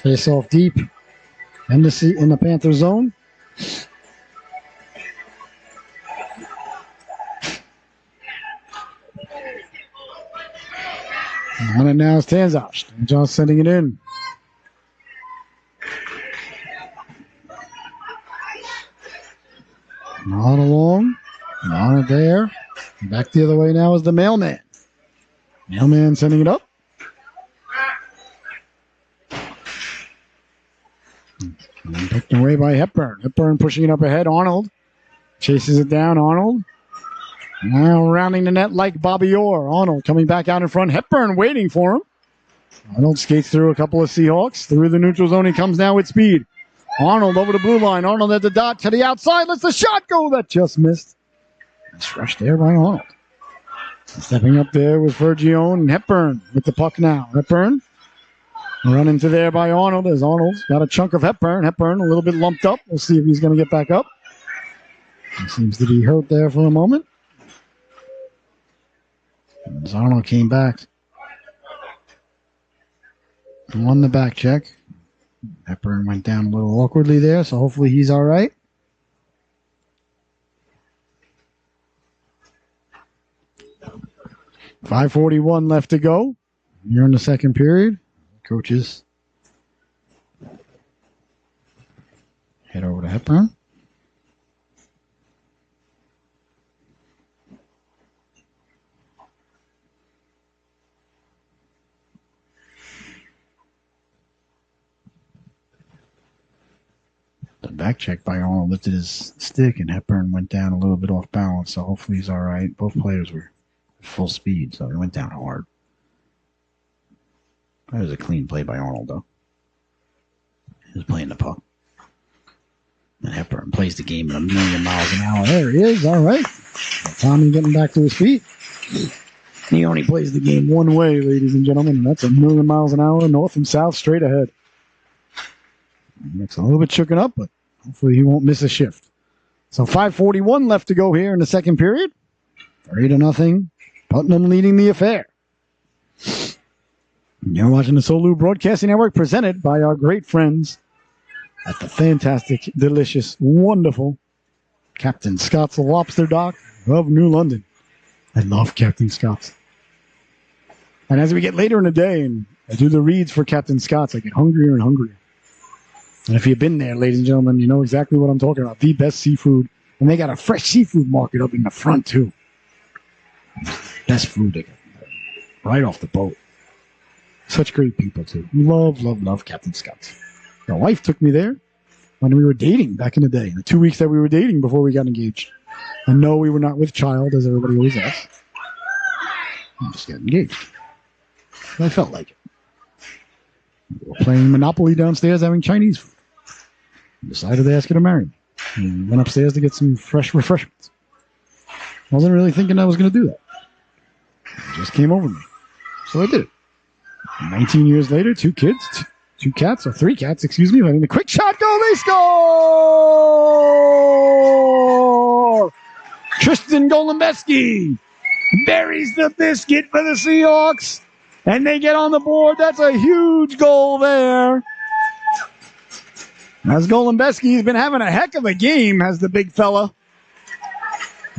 Face off deep in the Panther zone. On it now is Tanzas. Tanzas sending it in. On along. And on it there. Back the other way now is the mailman. Mailman sending it up. And picked away by Hepburn. Hepburn pushing it up ahead. Arnold chases it down. Arnold now rounding the net like Bobby Orr. Arnold coming back out in front. Hepburn waiting for him. Arnold skates through a couple of Seahawks. Through the neutral zone. He comes now with speed. Arnold over the blue line. Arnold at the dot to the outside. Lets the shot go. That just missed. Nice rush there by Arnold. Stepping up there was Fergione and Hepburn with the puck now. Hepburn running to there by Arnold as Arnold's got a chunk of Hepburn. Hepburn a little bit lumped up. We'll see if he's going to get back up. He seems to be hurt there for a moment. As Arnold came back. Won the back check. Hepburn went down a little awkwardly there, so hopefully he's all right. .541 left to go. Here in the second period. Coaches head over to Hepburn. The back check by Arnold lifted his stick, and Hepburn went down a little bit off balance, so hopefully he's all right. Both players were full speed, so he went down hard. That was a clean play by Arnold, though. He was playing the puck. And Hepburn plays the game at 1,000,000 miles an hour. There he is, all right. Tommy getting back to his feet. He only plays the game one way, ladies and gentlemen, and that's 1,000,000 miles an hour, north and south, straight ahead. Nick's a little bit shooken up, but hopefully he won't miss a shift. So 5:41 left to go here in the second period. 3-0. Putnam leading the affair. You're watching the Solu Broadcasting Network presented by our great friends at the fantastic, delicious, wonderful Captain Scott's Lobster Dock of New London. I love Captain Scott's. And as we get later in the day and I do the reads for Captain Scott's, I get hungrier and hungrier. And if you've been there, ladies and gentlemen, you know exactly what I'm talking about. The best seafood. And they got a fresh seafood market up in the front, too. Best food they got right off the boat. Such great people, too. Love, love, love Captain Scott's. My wife took me there when we were dating back in the day. The 2 weeks that we were dating before we got engaged. And no, we were not with child, as everybody always asks. We just got engaged. I felt like it. We were playing Monopoly downstairs having Chinese food. Decided to ask her to marry me. And went upstairs to get some fresh refreshments. Wasn't really thinking I was going to do that. It just came over me. So I did it. 19 years later, 2 kids, 2 cats, or 3 cats, excuse me. Letting the quick shot go, they score! Tristan Golembeski buries the biscuit for the Seahawks, and they get on the board. That's a huge goal there. As Golembeski's been having a heck of a game, has the big fella.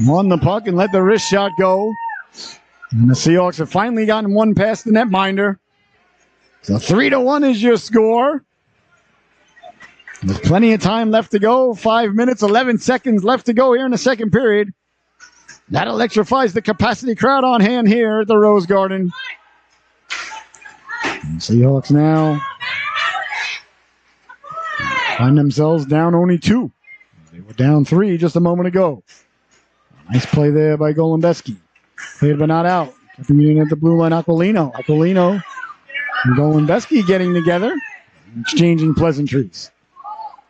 Won the puck and let the wrist shot go. And the Seahawks have finally gotten one past the netminder. So 3-1 is your score. There's plenty of time left to go. 5 minutes, 11 seconds left to go here in the second period. That electrifies the capacity crowd on hand here at the Rose Garden. And Seahawks now find themselves down only 2. They were down 3 just a moment ago. Nice play there by Golembeski. Played but not out. Keeping it in at the blue line, Aquilino. Aquilino and Golembeski getting together, exchanging pleasantries.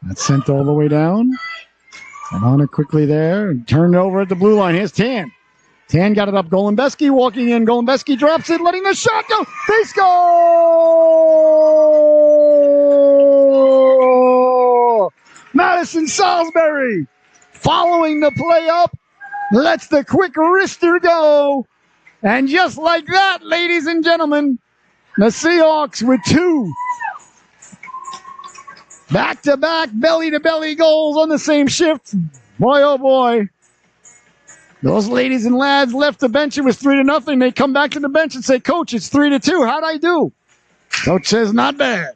That's sent all the way down. And on it quickly there. And turned over at the blue line. Here's Tan. Tan got it up. Golembeski walking in. Golembeski drops it, letting the shot go. They score! Madison Salisbury, following the play up, lets the quick wrister go. And just like that, ladies and gentlemen, the Seahawks with 2 back-to-back belly-to-belly goals on the same shift. Boy, oh boy. Those ladies and lads left the bench. It was 3-0. They come back to the bench and say, Coach, it's 3-2. How'd I do? Coach says, not bad.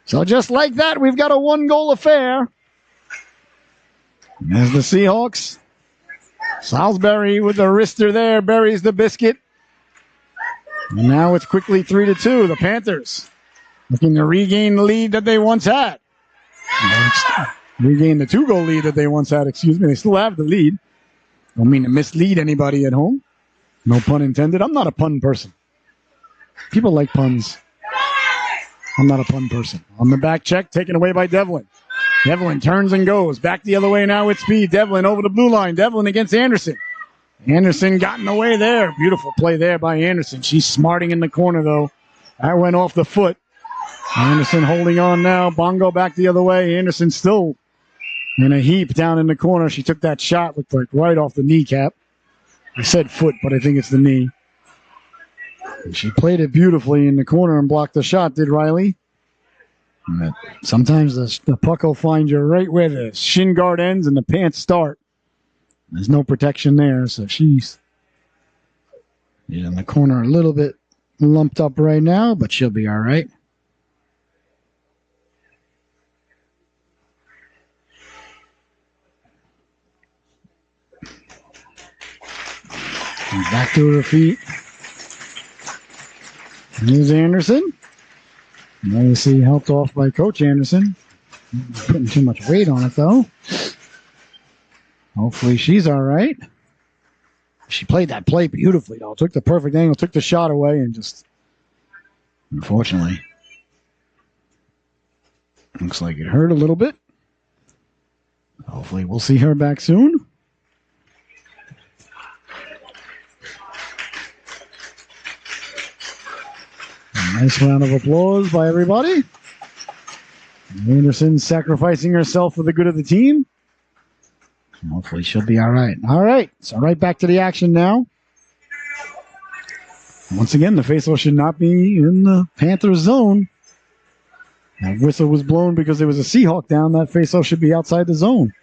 So just like that, we've got a 1-goal affair. As the Seahawks, Salisbury with the wrister there, buries the biscuit. And now it's quickly 3-2. The Panthers looking to regain the lead that they once had. Regain the 2-goal lead that they once had, excuse me. They still have the lead. Don't mean to mislead anybody at home. No pun intended. I'm not a pun person. People like puns. I'm not a pun person. On the back check, taken away by Devlin. Devlin turns and goes. Back the other way now with speed. Devlin over the blue line. Devlin against Anderson. Anderson got in the way there. Beautiful play there by Anderson. She's smarting in the corner, though. That went off the foot. Anderson holding on now. Bongo back the other way. Anderson still in a heap down in the corner. She took that shot, looked like right off the kneecap. I said foot, but I think it's the knee. And she played it beautifully in the corner and blocked the shot, did Riley. And sometimes the puck will find you right where the shin guard ends and the pants start. There's no protection there, so she's in the corner a little bit lumped up right now, but she'll be all right. And back to her feet. Here's Anderson. Obviously helped off by Coach Anderson. Putting too much weight on it, though. Hopefully she's all right. She played that play beautifully, though. Took the perfect angle, took the shot away, and just, unfortunately, looks like it hurt a little bit. Hopefully we'll see her back soon. Nice round of applause by everybody. Anderson sacrificing herself for the good of the team. Hopefully she'll be all right. All right, so right back to the action now. Once again, the faceoff should not be in the Panthers zone. That whistle was blown because there was a Seahawk down. That faceoff should be outside the zone.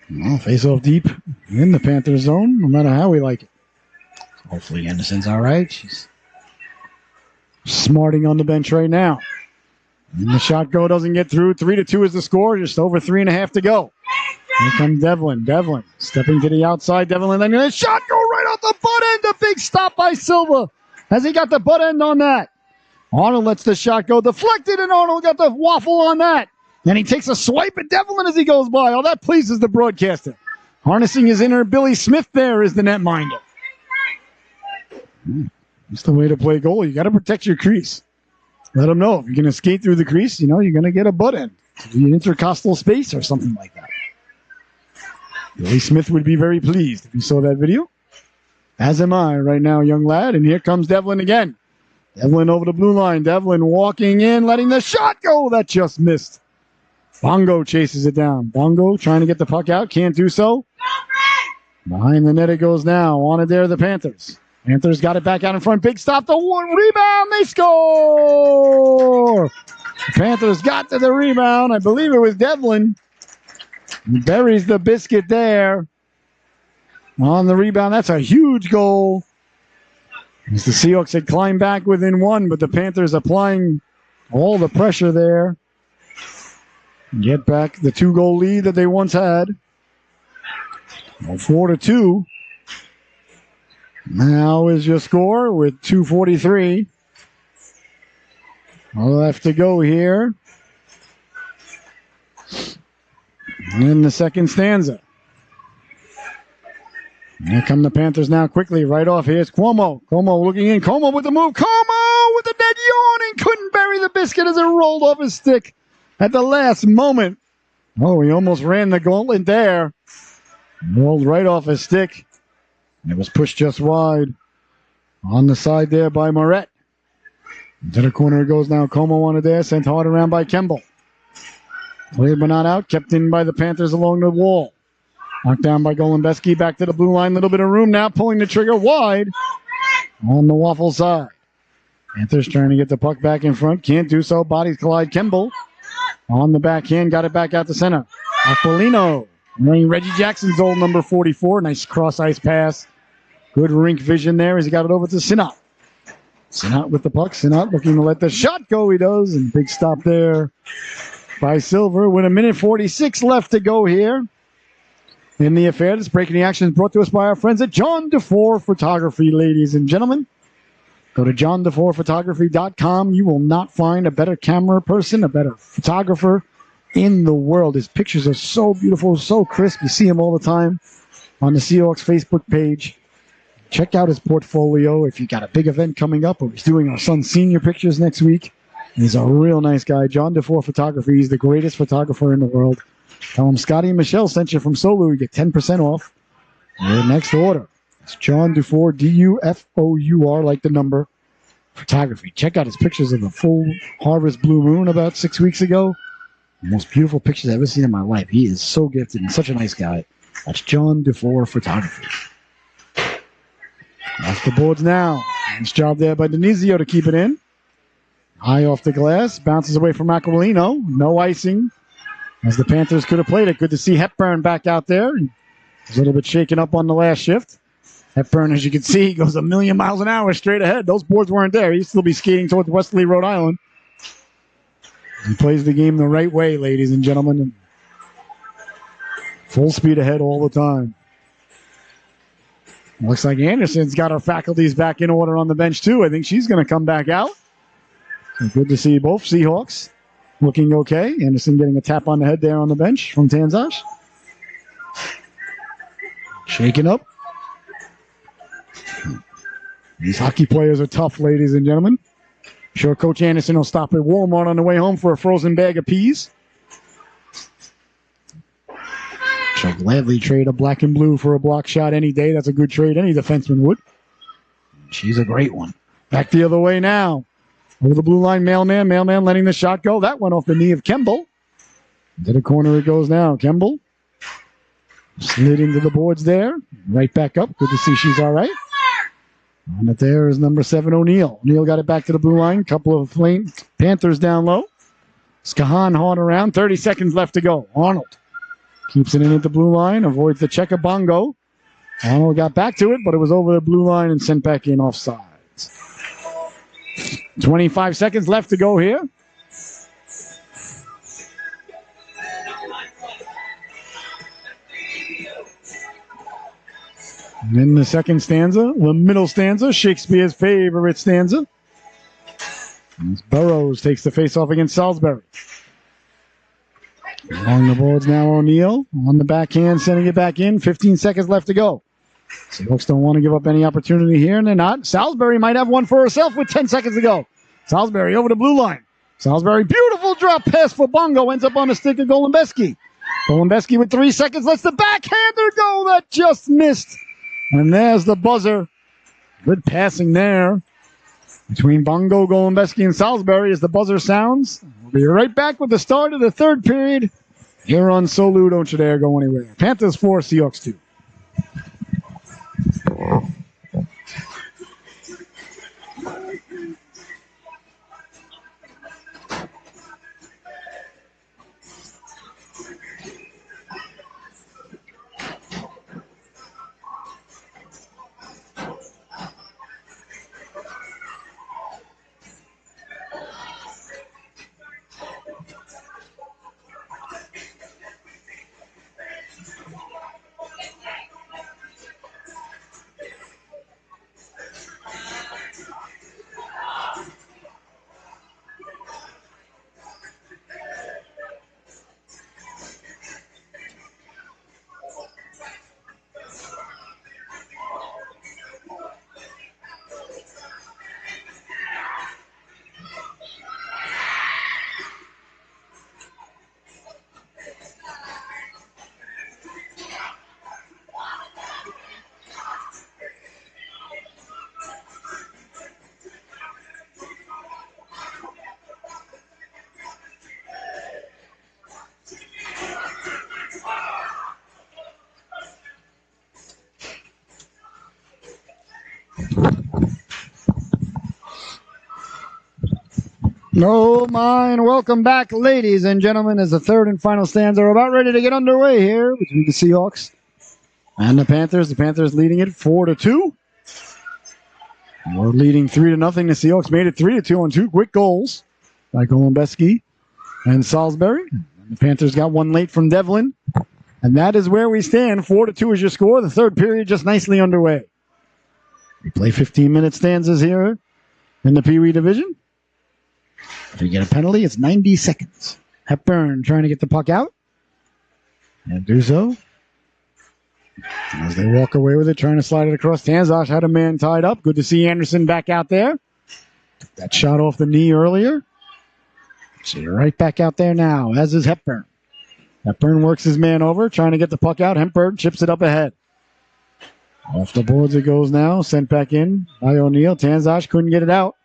Well, faceoff deep in the Panthers zone, no matter how we like it. Hopefully Anderson's all right. She's smarting on the bench right now. And the shot go doesn't get through. 3-2 is the score. Just over 3.5 to go. Here comes Devlin. Devlin stepping to the outside. Devlin letting the shot go right off the butt end. A big stop by Silva. Has he got the butt end on that? Arnold lets the shot go deflected, and Arnold got the waffle on that. And he takes a swipe at Devlin as he goes by. Oh, that pleases the broadcaster. Harnessing his inner Billy Smith there is the netminder. That's the way to play goal. You got to protect your crease. Let them know if you're going to skate through the crease, you're going to get a butt end. An intercostal space or something like that. Billy Smith would be very pleased if you saw that video. As am I right now, young lad. And here comes Devlin again. Devlin over the blue line. Devlin walking in, letting the shot go. That just missed. Bongo chases it down. Bongo trying to get the puck out. Can't do so. Behind the net it goes now. On it there, the Panthers. Panthers got it back out in front. Big stop. The one rebound. They score. The Panthers got to the rebound. I believe it was Devlin. He buries the biscuit there. On the rebound. That's a huge goal. As the Seahawks had climbed back within one, but the Panthers applying all the pressure there. Get back the 2-goal lead that they once had. 4-2. Now is your score with 2:43. All left to go here. In the second stanza. Here come the Panthers now quickly. Right off. Here's Cuomo. Cuomo looking in. Cuomo with the move. Cuomo with the net yawning. Couldn't bury the the biscuit as it rolled off his stick at the last moment. Oh, he almost ran the gauntlet there. Rolled right off his stick. It was pushed just wide. On the side there by Moret. To the corner it goes now. Como on it there. Sent hard around by Kemble. Cleared but not out. Kept in by the Panthers along the wall. Knocked down by Golembeski. Back to the blue line. Little bit of room now. Pulling the trigger wide. On the waffle side. Panthers trying to get the puck back in front. Can't do so. Bodies collide. Kemble. On the backhand. Got it back out to center. Aquilino. Wearing Reggie Jackson's old number 44. Nice cross-ice pass. Good rink vision there as he got it over to Sinat. Sinat with the puck. Sinat looking to let the shot go. He does. And big stop there by Silver with 1:46 left to go here in the affair. This breaking the action is brought to us by our friends at John DeFore Photography, ladies and gentlemen. Go to johndeforephotography.com. You will not find a better camera person, a better photographer in the world. His pictures are so beautiful, so crisp. You see him all the time on the Seahawks Facebook page. Check out his portfolio if you got a big event coming up, or he's doing our son's senior pictures next week. He's a real nice guy. John DeFore Photography. He's the greatest photographer in the world. Tell him Scotty and Michelle sent you from Solu. You get 10% off your next order. It's John DeFore, DUFOUR, like the number, photography. Check out his pictures of the full harvest blue moon about 6 weeks ago. The most beautiful pictures I've ever seen in my life. He is so gifted and such a nice guy. That's John DeFore Photography. Off the boards now. Nice job there by Denizio to keep it in. High off the glass. Bounces away from Aquilino. No icing. As the Panthers could have played it. Good to see Hepburn back out there. He's a little bit shaken up on the last shift. Hepburn, as you can see, goes a million miles an hour straight ahead. Those boards weren't there. He'd still be skating towards Westerly, Rhode Island. He plays the game the right way, ladies and gentlemen. Full speed ahead all the time. Looks like Anderson's got her faculties back in order on the bench, too. I think she's going to come back out. So good to see both Seahawks looking okay. Anderson getting a tap on the head there on the bench from Tanzash. Shaking up. These hockey players are tough, ladies and gentlemen. Sure, Coach Anderson will stop at Walmart on the way home for a frozen bag of peas. She'll gladly trade a black and blue for a block shot any day. That's a good trade. Any defenseman would. She's a great one. Back the other way now. Over the blue line, Mailman. Mailman letting the shot go. That went off the knee of Kemble. To the corner it goes now. Kemble slid into the boards there. Right back up. Good to see she's all right. On it there is number 7, O'Neal. O'Neal got it back to the blue line. Couple of Panthers down low. Skahan hard around. 30 seconds left to go. Arnold keeps it in at the blue line. Avoids the check of Bongo. Arnold got back to it, but it was over the blue line and sent back in offsides. 25 seconds left to go here. And then the second stanza, the middle stanza, Shakespeare's favorite stanza. As Burrows takes the face-off against Salisbury. Along the boards now, O'Neal. On the backhand, sending it back in. 15 seconds left to go. Seahawks don't want to give up any opportunity here, and they're not. Salisbury might have one for herself with 10 seconds to go. Salisbury over the blue line. Salisbury, beautiful drop pass for Bongo. Ends up on the stick of Golembeski. Golembeski with 3 seconds. Lets the backhander go. That just missed. And there's the buzzer. Good passing there between Bongo, Golembeski, and Salisbury as the buzzer sounds. We'll be right back with the start of the third period. Here on Solu, don't you dare go anywhere. Panthers 4, Seahawks 2. Oh my, and welcome back, ladies and gentlemen, as the third and final stands are about ready to get underway here between the Seahawks and the Panthers. The Panthers leading it 4-2. We're leading 3-0. The Seahawks made it 3-2 on two quick goals by Golombeski and Salisbury. And the Panthers got one late from Devlin. And that is where we stand. 4-2 is your score. The third period just nicely underway. We play 15-minute stanzas here in the PeeWee division. If you get a penalty, it's 90 seconds. Hepburn trying to get the puck out. And do so. As they walk away with it, trying to slide it across. Tanzosh had a man tied up. Good to see Anderson back out there. Took that shot off the knee earlier. So you're right back out there now, as is Hepburn. Hepburn works his man over, trying to get the puck out. Hepburn chips it up ahead. Off the boards it goes now. Sent back in by O'Neill. Tanzosh couldn't get it out.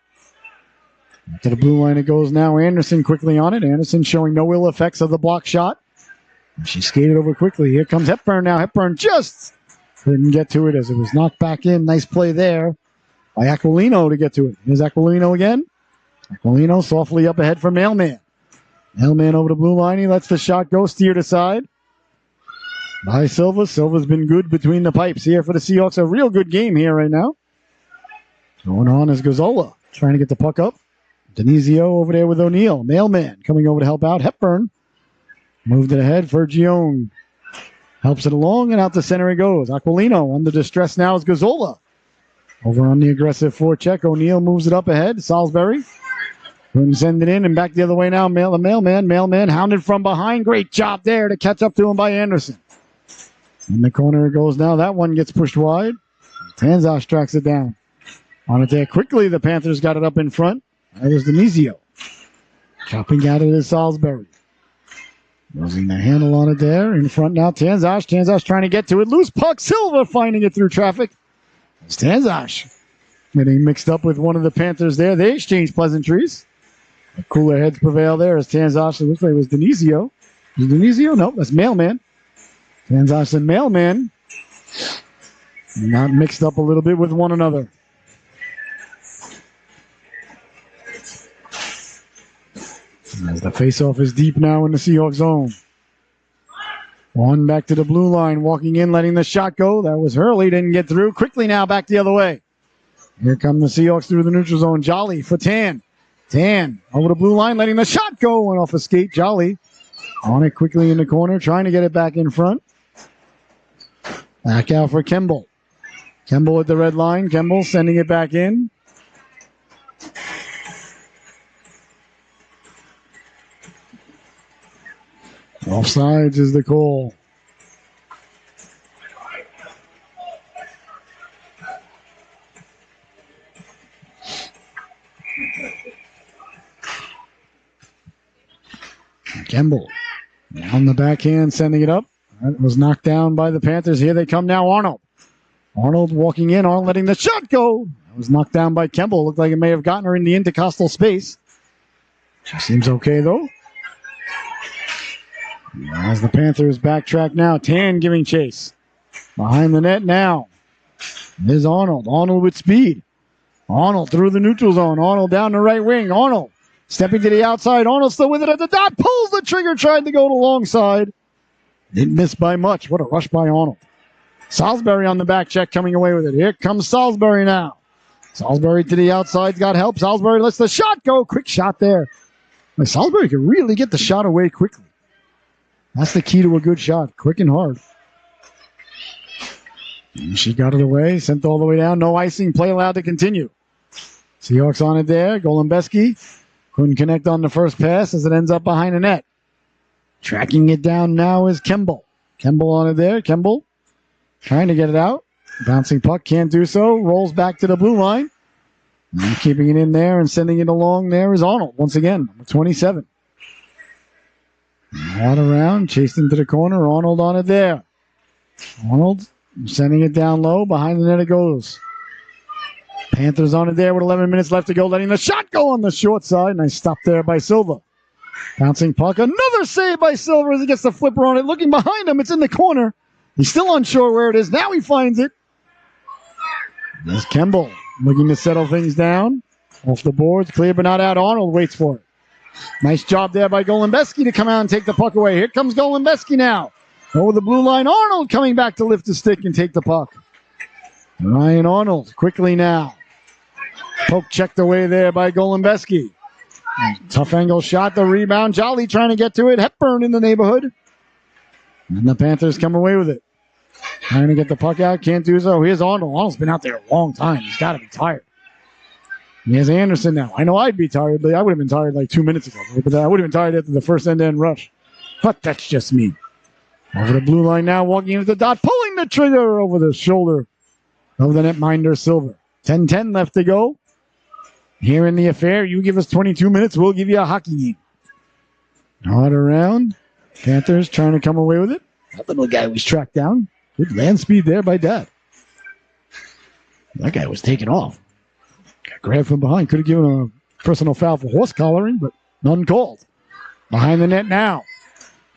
To the blue line it goes now. Anderson quickly on it. Anderson showing no ill effects of the block shot. She skated over quickly. Here comes Hepburn now. Hepburn just couldn't get to it as it was knocked back in. Nice play there by Aquilino to get to it. Here's Aquilino again. Aquilino softly up ahead for Mailman. Mailman over the blue line. He lets the shot go. Steered aside by Silva. Silva's been good between the pipes here for the Seahawks. A real good game here right now. Going on is Gazzola trying to get the puck up. Denizio over there with O'Neill. Mailman coming over to help out. Hepburn moved it ahead for Gion. Helps it along, and out the center it goes. Aquilino under distress now is Gazzola. Over on the aggressive forecheck. O'Neill moves it up ahead. Salisbury couldn't send it in, and back the other way now. Mailman. Mailman hounded from behind. Great job there to catch up to him by Anderson. In the corner it goes now. That one gets pushed wide. Tanzosh tracks it down. On it there quickly. The Panthers got it up in front. There's Denizio. Chopping out of the Salisbury. Losing the handle on it there. In front now, Tanzosh. Tanzosh trying to get to it. Loose puck. Silva finding it through traffic. It's Tanzosh getting mixed up with one of the Panthers there. They exchange pleasantries. The cooler heads prevail there as Tanzosh. It looks like it was Denizio. Is it Denizio? No, that's Mailman. Tanzosh and Mailman not mixed up a little bit with one another. As the faceoff is deep now in the Seahawks zone. One back to the blue line, walking in, letting the shot go. That was Hurley, didn't get through. Quickly now back the other way. Here come the Seahawks through the neutral zone. Jolly for Tan. Tan over the blue line, letting the shot go. Went off a skate. Jolly on it quickly in the corner, trying to get it back in front. Back out for Kemble. Kemble at the red line. Kemble sending it back in. Offsides is the call. Kemble on the backhand, sending it up. That was knocked down by the Panthers. Here they come now. Arnold. Arnold walking in, Arnold letting the shot go. That was knocked down by Kemble. Looked like it may have gotten her in the intercostal space. She seems okay though. As the Panthers backtrack now, Tan giving chase. Behind the net now. There's Arnold. Arnold with speed. Arnold through the neutral zone. Arnold down the right wing. Arnold stepping to the outside. Arnold still with it at the dot. Pulls the trigger. Tried to go to long side. Didn't miss by much. What a rush by Arnold. Salisbury on the back check coming away with it. Here comes Salisbury now. Salisbury to the outside. Got help. Salisbury lets the shot go. Quick shot there. Salisbury can really get the shot away quickly. That's the key to a good shot. Quick and hard. And she got it away. Sent all the way down. No icing. Play allowed to continue. Seahawks on it there. Golombeski couldn't connect on the first pass as it ends up behind the net. Tracking it down now is Kemble. Kemble on it there. Kemble trying to get it out. Bouncing puck. Can't do so. Rolls back to the blue line. And keeping it in there and sending it along there is Arnold. Once again, number 27. Out around, chased into the corner. Arnold on it there. Arnold sending it down low. Behind the net it goes. Panthers on it there with 11 minutes left to go. Letting the shot go on the short side. Nice stop there by Silva. Bouncing puck. Another save by Silva as he gets the flipper on it. Looking behind him. It's in the corner. He's still unsure where it is. Now he finds it. There's Kemble looking to settle things down. Off the boards, clear but not out. Arnold waits for it. Nice job there by Golembeski to come out and take the puck away. Here comes Golembeski now. Over the blue line, Arnold coming back to lift the stick and take the puck. Ryan Arnold quickly now. Poke checked away there by Golembeski. Tough angle shot, the rebound. Jolly trying to get to it. Hepburn in the neighborhood. And the Panthers come away with it. Trying to get the puck out, can't do so. Here's Arnold. Arnold's been out there a long time. He's got to be tired. Here's Anderson now. I know I'd be tired, but I would have been tired like 2 minutes ago. But I would have been tired after the first end-to-end rush. But that's just me. Over the blue line now, walking into the dot, pulling the trigger over the shoulder of the netminder Silver. 10-10 left to go. Here in the affair, you give us 22 minutes, we'll give you a hockey game. Hard around. Panthers trying to come away with it. That little guy was tracked down. Good land speed there by Dad. That guy was taken off. Got grabbed from behind. Could have given a personal foul for horse collaring, but none called. Behind the net now.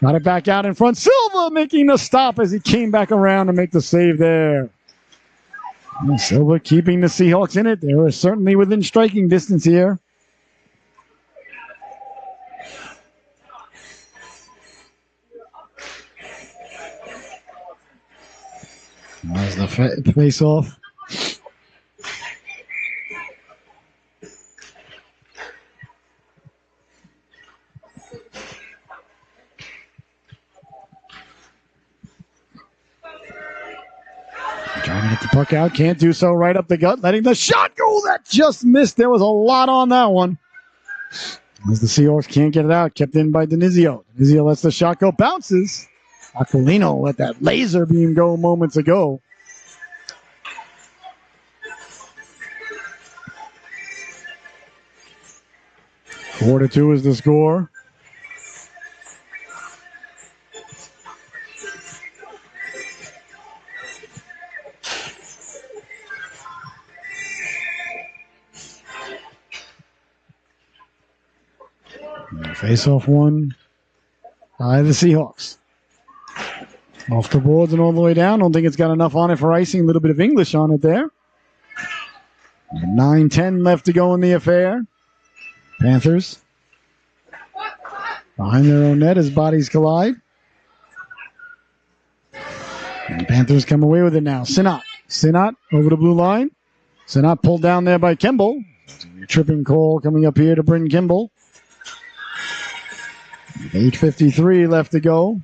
Got it back out in front. Silva making the stop as he came back around to make the save there. And Silva keeping the Seahawks in it. They were certainly within striking distance here. There's the face-off. Trying to get the puck out. Can't do so. Right up the gut. Letting the shot go. That just missed. There was a lot on that one. As the Seahawks can't get it out. Kept in by Denizio. Denizio lets the shot go. Bounces. Aquilino let that laser beam go moments ago. Four to 2 is the score. Face-off one by the Seahawks. Off the boards and all the way down. Don't think it's got enough on it for icing. A little bit of English on it there. 9-10 left to go in the affair. Panthers behind their own net as bodies collide. And the Panthers come away with it now. Sinnott over the blue line. Sinnott pulled down there by Kimball. Tripping call coming up here to bring Kimball. 8:53 left to go.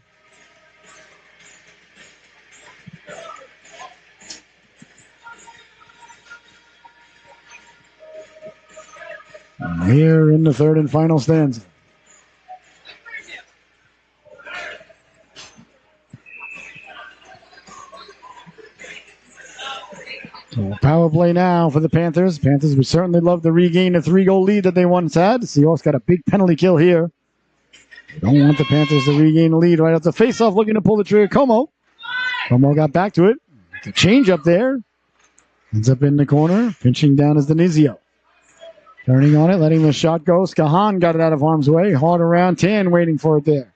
And here in the third and final stanza. So power play now for the Panthers. Panthers would certainly love to regain a 3-goal lead that they once had. The Seahawks got a big penalty kill here. Don't want the Panthers to regain the lead right off the face-off, looking to pull the trigger. Como got back to it. The change up there. Ends up in the corner. Pinching down is Denizio. Turning on it, letting the shot go. Skahan got it out of harm's way. Hard around. Tan waiting for it there.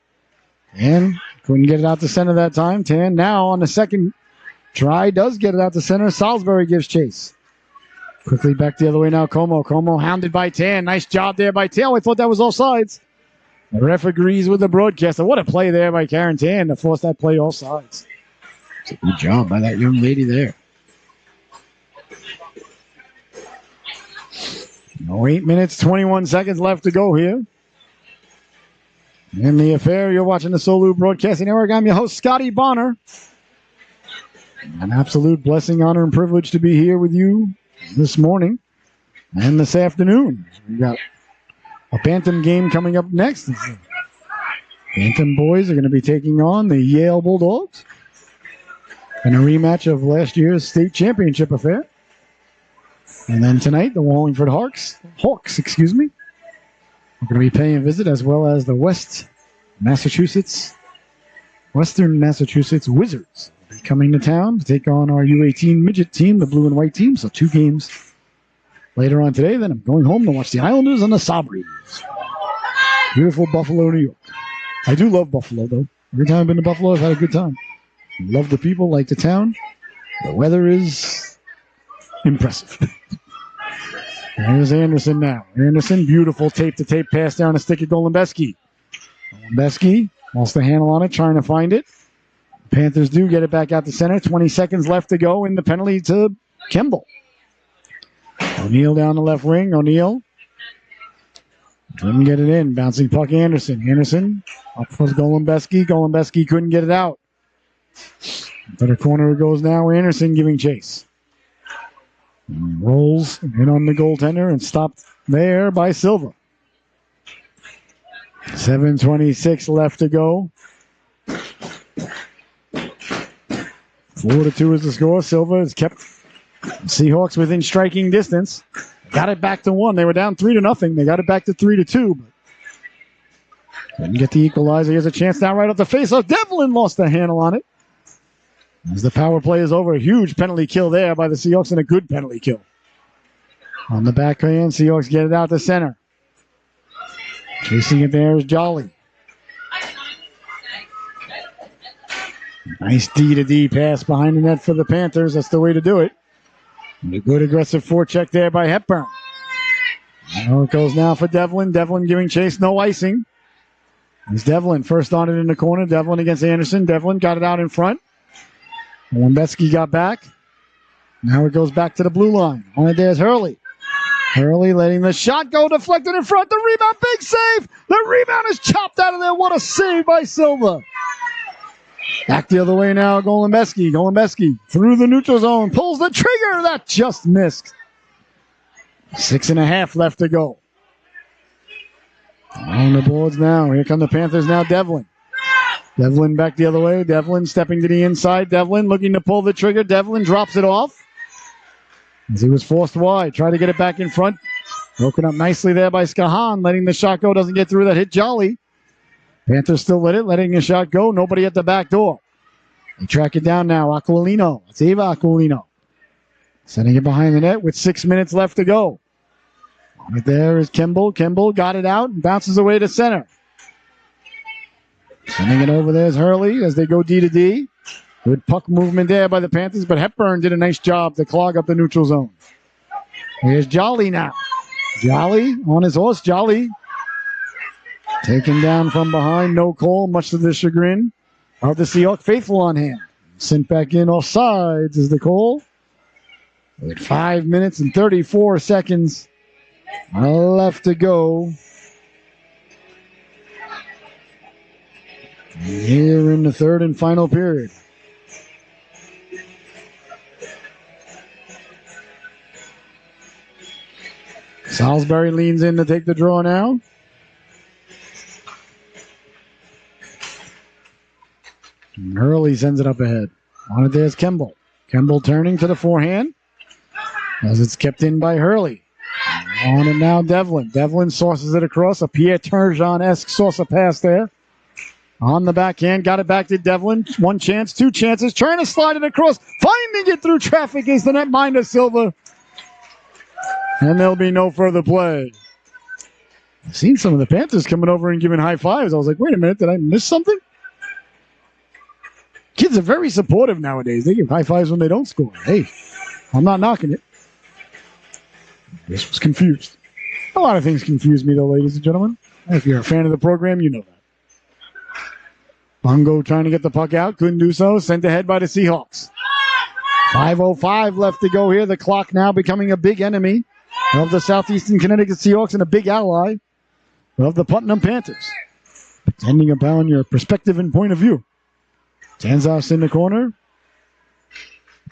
And couldn't get it out to center that time. Tan now on the second try does get it out to center. Salisbury gives chase. Quickly back the other way now. Como hounded by Tan. Nice job there by Tan. I thought that was offsides. The ref agrees with the broadcaster. What a play there by Karen Tan to force that play all sides. It's a good job by that young lady there. 8 minutes, 21 seconds left to go here. In the affair, you're watching the Solu Broadcasting Network. I'm your host, Scotty Bonner. An absolute blessing, honor, and privilege to be here with you this morning and this afternoon. We got a Bantam game coming up next. The Bantam boys are going to be taking on the Yale Bulldogs in a rematch of last year's state championship affair. And then tonight, the Wallingford Hawks, are going to be paying a visit, as well as the Western Massachusetts Wizards will be coming to town to take on our U18 midget team, the blue and white team. So 2 games later on today. Then I'm going home to watch the Islanders and the Sabres. Beautiful Buffalo, New York. I do love Buffalo, though. Every time I've been to Buffalo, I've had a good time. Love the people, like the town. The weather is impressive. There's Anderson now. Anderson, beautiful tape-to-tape pass down to stick at Golembeski. Golembeski lost the handle on it, trying to find it. Panthers do get it back out to center. 20 seconds left to go in the penalty to Kimball. O'Neal down the left wing. O'Neal couldn't get it in. Bouncing puck Anderson. Anderson up for Golembeski. Golembeski couldn't get it out. To the corner it goes now. Anderson giving chase. Rolls in on the goaltender and stopped there by Silva. 7:26 left to go. 4-2 is the score. Silva has kept Seahawks within striking distance. Got it back to 1. They were down 3-0. They got it back to 3-2. But couldn't get the equalizer. Here's a chance now right off the face-off. Devlin lost the handle on it. As the power play is over, a huge penalty kill there by the Seahawks and a good penalty kill. On the backhand, Seahawks get it out to center. Chasing it there is Jolly. Nice D-to-D pass behind the net for the Panthers. That's the way to do it. And a good aggressive forecheck there by Hepburn. Now it goes now for Devlin. Devlin giving chase, no icing. It's Devlin first on it in the corner. Devlin against Anderson. Devlin got it out in front. Golembeski got back. Now it goes back to the blue line. On it there's Hurley. Hurley letting the shot go, deflected in front. The rebound, big save. The rebound is chopped out of there. What a save by Silva. Back the other way now, Golembeski. Golembeski through the neutral zone. Pulls the trigger. That just missed. 6.5 left to go. On the boards now. Here come the Panthers now. Devlin. Devlin back the other way. Devlin stepping to the inside. Devlin looking to pull the trigger. Devlin drops it off. As he was forced wide. Try to get it back in front. Broken up nicely there by Skahan. Letting the shot go. Doesn't get through. That hit Jolly. Panthers still with it. Letting the shot go. Nobody at the back door. They track it down now. Aquilino. It's Eva Aquilino. Sending it behind the net with 6 minutes left to go. Right there is Kimball. Kimball got it out and bounces away to center. Sending it over there is Hurley as they go D-to-D. Good puck movement there by the Panthers, but Hepburn did a nice job to clog up the neutral zone. Here's Jolly now. Jolly on his horse. Jolly taken down from behind. No call, much to the chagrin of the Seahawks faithful on hand. Sent back in offsides is the call. With 5 minutes and 34 seconds left to go. Here in the third and final period. Salisbury leans in to take the draw now. And Hurley sends it up ahead. On it there's Kimball. Kimball turning to the forehand as it's kept in by Hurley. On it now Devlin. Devlin sauces it across. A Pierre Turgeon-esque saucer pass there. On the backhand, got it back to Devlin. 1 chance, 2 chances, trying to slide it across. Finding it through traffic is the netminder Silva. And there'll be no further play. I've seen some of the Panthers coming over and giving high fives. I was like, wait a minute, did I miss something? Kids are very supportive nowadays. They give high fives when they don't score. Hey, I'm not knocking it. This was confused. A lot of things confuse me, though, ladies and gentlemen. If you're a fan of the program, you know that. Bongo trying to get the puck out. Couldn't do so. Sent ahead by the Seahawks. 5:05 left to go here. The clock now becoming a big enemy of the Southeastern Connecticut Seahawks and a big ally of the Putnam Panthers. Depending upon your perspective and point of view. Tanzas in the corner.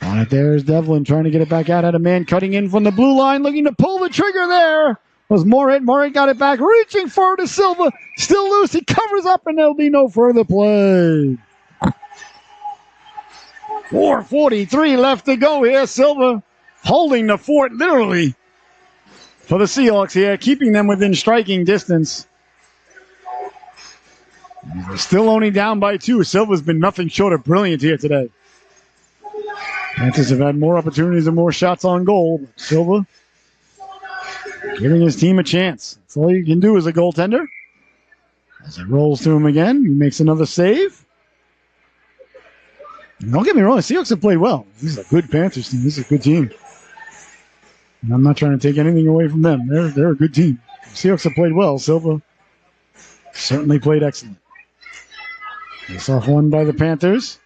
On it there is Devlin trying to get it back out. Had a man cutting in from the blue line, looking to pull the trigger there. Was Moret. Moret got it back, reaching for it to Silva. Still loose. He covers up, and there'll be no further play. 4:43 left to go here. Silva holding the fort, literally, for the Seahawks here, keeping them within striking distance. They're still only down by 2. Silva's been nothing short of brilliant here today. Panthers have had more opportunities and more shots on goal. But Silva giving his team a chance. That's all you can do as a goaltender. As it rolls to him again, he makes another save. And don't get me wrong, the Seahawks have played well. This is a good Panthers team. This is a good team. And I'm not trying to take anything away from them. They're a good team. The Seahawks have played well. Silva certainly played excellent. Face off one by the Panthers.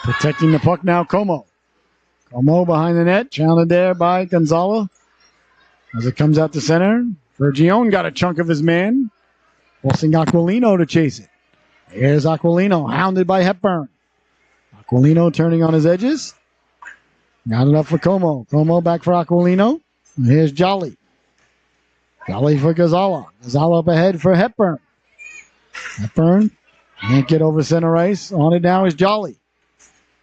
Protecting the puck now, Como. Como behind the net. Challenged there by Gonzalo. As it comes out to center, Fergione got a chunk of his man. Forcing Aquilino to chase it. Here's Aquilino, hounded by Hepburn. Aquilino turning on his edges. Got it up for Como. Como back for Aquilino. And here's Jolly. Jolly for Gonzalo. Gonzalo up ahead for Hepburn. Hepburn can't get over center ice. On it now is Jolly.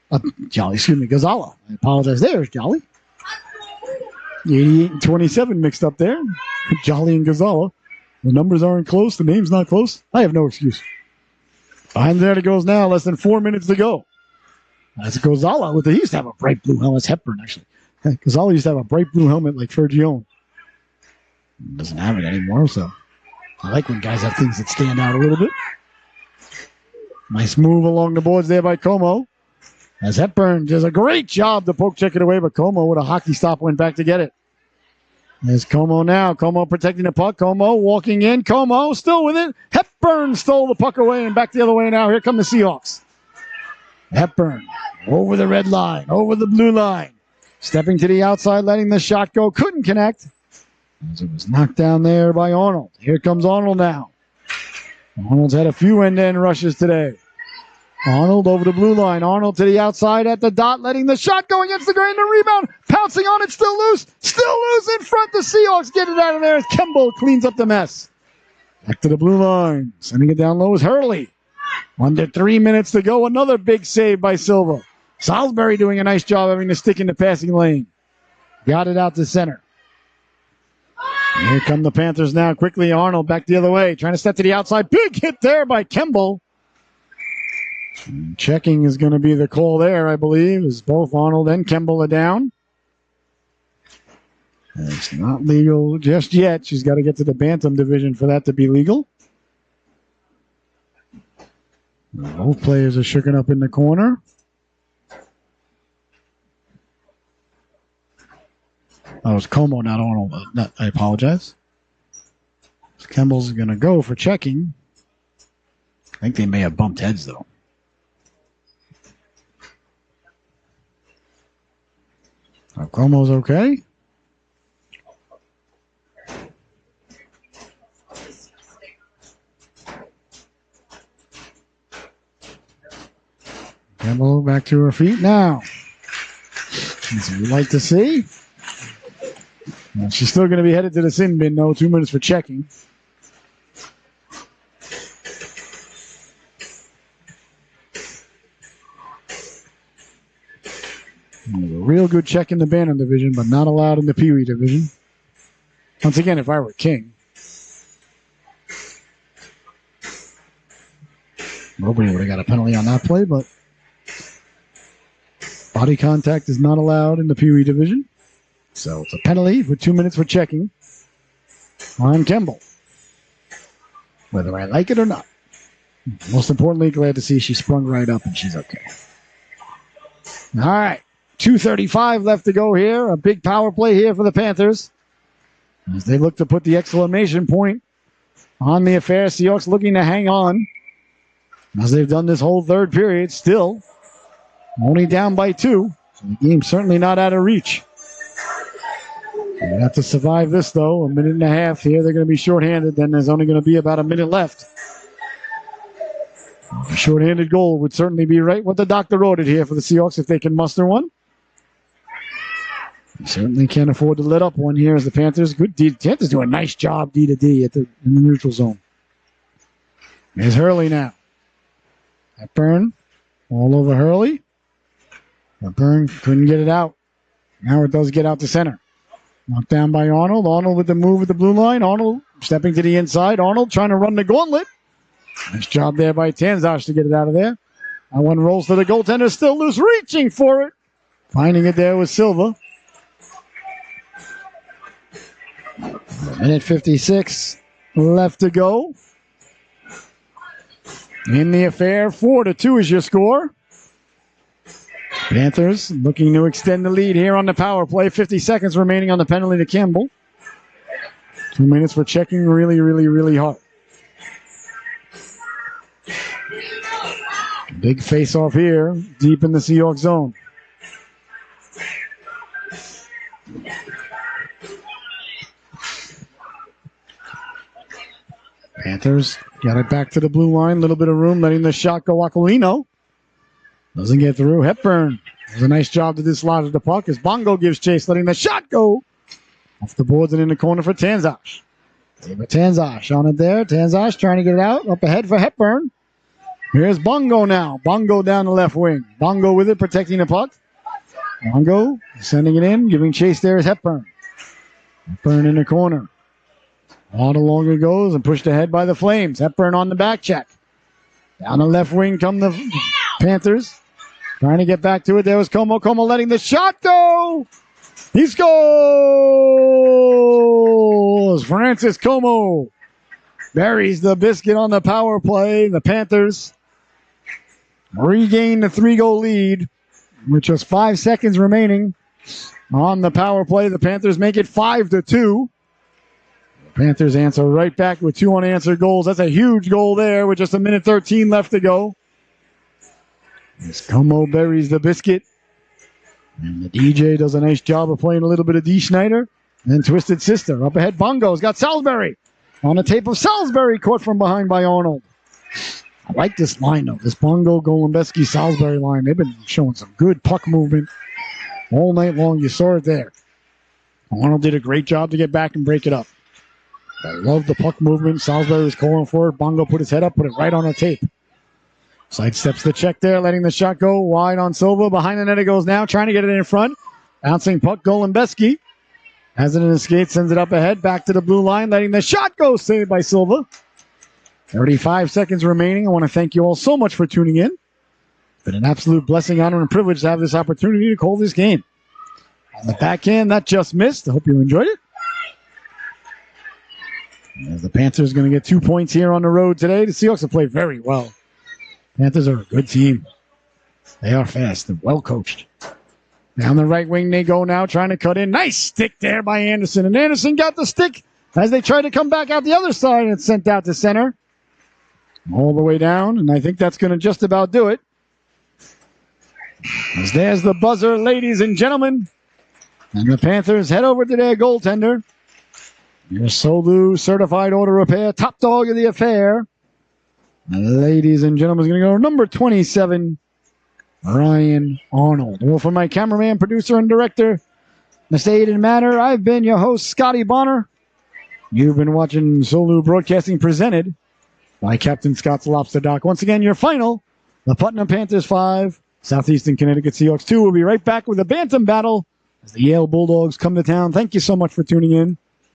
Gonzalo. I apologize. There's Jolly. 88 and 27 mixed up there. Jolly and Gonzalo. The numbers aren't close. The name's not close. I have no excuse. Behind there it goes now. Less than 4 minutes to go. That's Gonzalo. He used to have a bright blue helmet. That's Hepburn, actually. Gonzalo used to have a bright blue helmet like Fergione. Doesn't have it anymore, so I like when guys have things that stand out a little bit. Nice move along the boards there by Como. As Hepburn does a great job to poke check it away, but Como with a hockey stop went back to get it. There's Como now. Como protecting the puck. Como walking in. Como still with it. Hepburn stole the puck away and back the other way now. Here come the Seahawks. Hepburn over the red line, over the blue line. Stepping to the outside, letting the shot go. Couldn't connect. As it was knocked down there by Arnold. Here comes Arnold now. Arnold's had a few end-to-end rushes today. Arnold over the blue line. Arnold to the outside at the dot, letting the shot go against the grain. The rebound, pouncing on it, still loose in front. The Seahawks get it out of there as Kemble cleans up the mess. Back to the blue line. Sending it down low is Hurley. Under 3 minutes to go. Another big save by Silva. Salisbury doing a nice job having to stick in the passing lane. Got it out to center. Here come the Panthers now. Quickly, Arnold back the other way. Trying to step to the outside. Big hit there by Kemble. And checking is going to be the call there, I believe, as both Arnold and Kemble are down. And it's not legal just yet. She's got to get to the Bantam division for that to be legal. Both players are shooken up in the corner. Oh, it was Como, not Arnold. I apologize. Kemble's going to go for checking. I think they may have bumped heads, though. Como's okay. Kemble back to her feet now. That's what we like to see. And she's still going to be headed to the sin bin, though. 2 minutes for checking. A real good check in the Bantam division, but not allowed in the PeeWee division. Once again, if I were king, nobody would have got a penalty on that play, but body contact is not allowed in the PeeWee division. So it's a penalty with 2 minutes for checking on Kemble. Whether I like it or not. Most importantly, glad to see she sprung right up and she's okay. All right. 2:35 left to go here. A big power play here for the Panthers as they look to put the exclamation point on the affair. Seahawks looking to hang on as they've done this whole third period. Still only down by 2. So the game's certainly not out of reach. They have to survive this, though. A minute and a half here. They're going to be shorthanded. Then there's only going to be about a minute left. A shorthanded goal would certainly be right what the doctor ordered here for the Seahawks if they can muster one. They certainly can't afford to let up one here as the Panthers. Good D. Panthers do a nice job D to D in the neutral zone. Here's Hurley now. Hepburn all over Hurley. Hepburn couldn't get it out. Now it does get out to center. Knocked down by Arnold. Arnold with the move at the blue line. Arnold stepping to the inside. Arnold trying to run the gauntlet. Nice job there by Tanzash to get it out of there. That one rolls to the goaltender. Still loose. Reaching for it. Finding it there with Silva. Minute 56 left to go. In the affair, 4-2 is your score. Panthers looking to extend the lead here on the power play. 50 seconds remaining on the penalty to Campbell. 2 minutes for checking really hard. Big face-off here, deep in the Seahawks zone. Panthers got it back to the blue line. Little bit of room, letting the shot go. Aquilino doesn't get through. Hepburn does a nice job to dislodge the puck as Bongo gives chase, letting the shot go off the boards and in the corner for Tanzash. David Tanzash on it there. Tanzash trying to get it out. Up ahead for Hepburn. Here's Bongo now. Bongo down the left wing. Bongo with it, protecting the puck. Bongo sending it in, giving chase there is Hepburn. Hepburn in the corner. All along it goes and pushed ahead by the Flames. Hepburn on the back check. Down the left wing come the Panthers. Trying to get back to it. There was Como. Como letting the shot go. He scores! Francis Como buries the biscuit on the power play. The Panthers regain the 3-goal lead with just 5 seconds remaining on the power play. The Panthers make it 5-2. The Panthers answer right back with 2 unanswered goals. That's a huge goal there with just 1:13 left to go. As Como buries the biscuit. And the DJ does a nice job of playing a little bit of D. Schneider. And then Twisted Sister. Up ahead, Bongo's got Salisbury. On the tape of Salisbury, caught from behind by Arnold. I like this line, though. This Bongo, Golembeski, Salisbury line. They've been showing some good puck movement all night long. You saw it there. Arnold did a great job to get back and break it up. I love the puck movement. Salisbury was calling for it. Bongo put his head up, put it right on the tape. Sidesteps the check there, letting the shot go wide on Silva. Behind the net it goes now, trying to get it in front. Bouncing puck, Golembeski. Has it in his skate, sends it up ahead, back to the blue line, letting the shot go, saved by Silva. 35 seconds remaining. I want to thank you all so much for tuning in. It's been an absolute blessing, honor, and privilege to have this opportunity to call this game. On the backhand, that just missed. I hope you enjoyed it. As the Panthers are going to get 2 points here on the road today. The Seahawks have played very well. Panthers are a good team. They are fast. They're well coached. Down the right wing they go now, trying to cut in. Nice stick there by Anderson. And Anderson got the stick as they try to come back out the other side, and it's sent out to center. All the way down, and I think that's going to just about do it. As there's the buzzer, ladies and gentlemen. And the Panthers head over to their goaltender. Your Solu certified auto repair, top dog of the affair. And ladies and gentlemen, is going to go number 27, Ryan Arnold. Well, for my cameraman, producer, and director, Mr. Aiden Manor, I've been your host, Scotty Bonner. You've been watching Solu Broadcasting presented by Captain Scott's Lobster Dock. Once again, your final, the Putnam Panthers 5, Southeastern Connecticut Seahawks 2. We'll be right back with a bantam battle as the Yale Bulldogs come to town. Thank you so much for tuning in.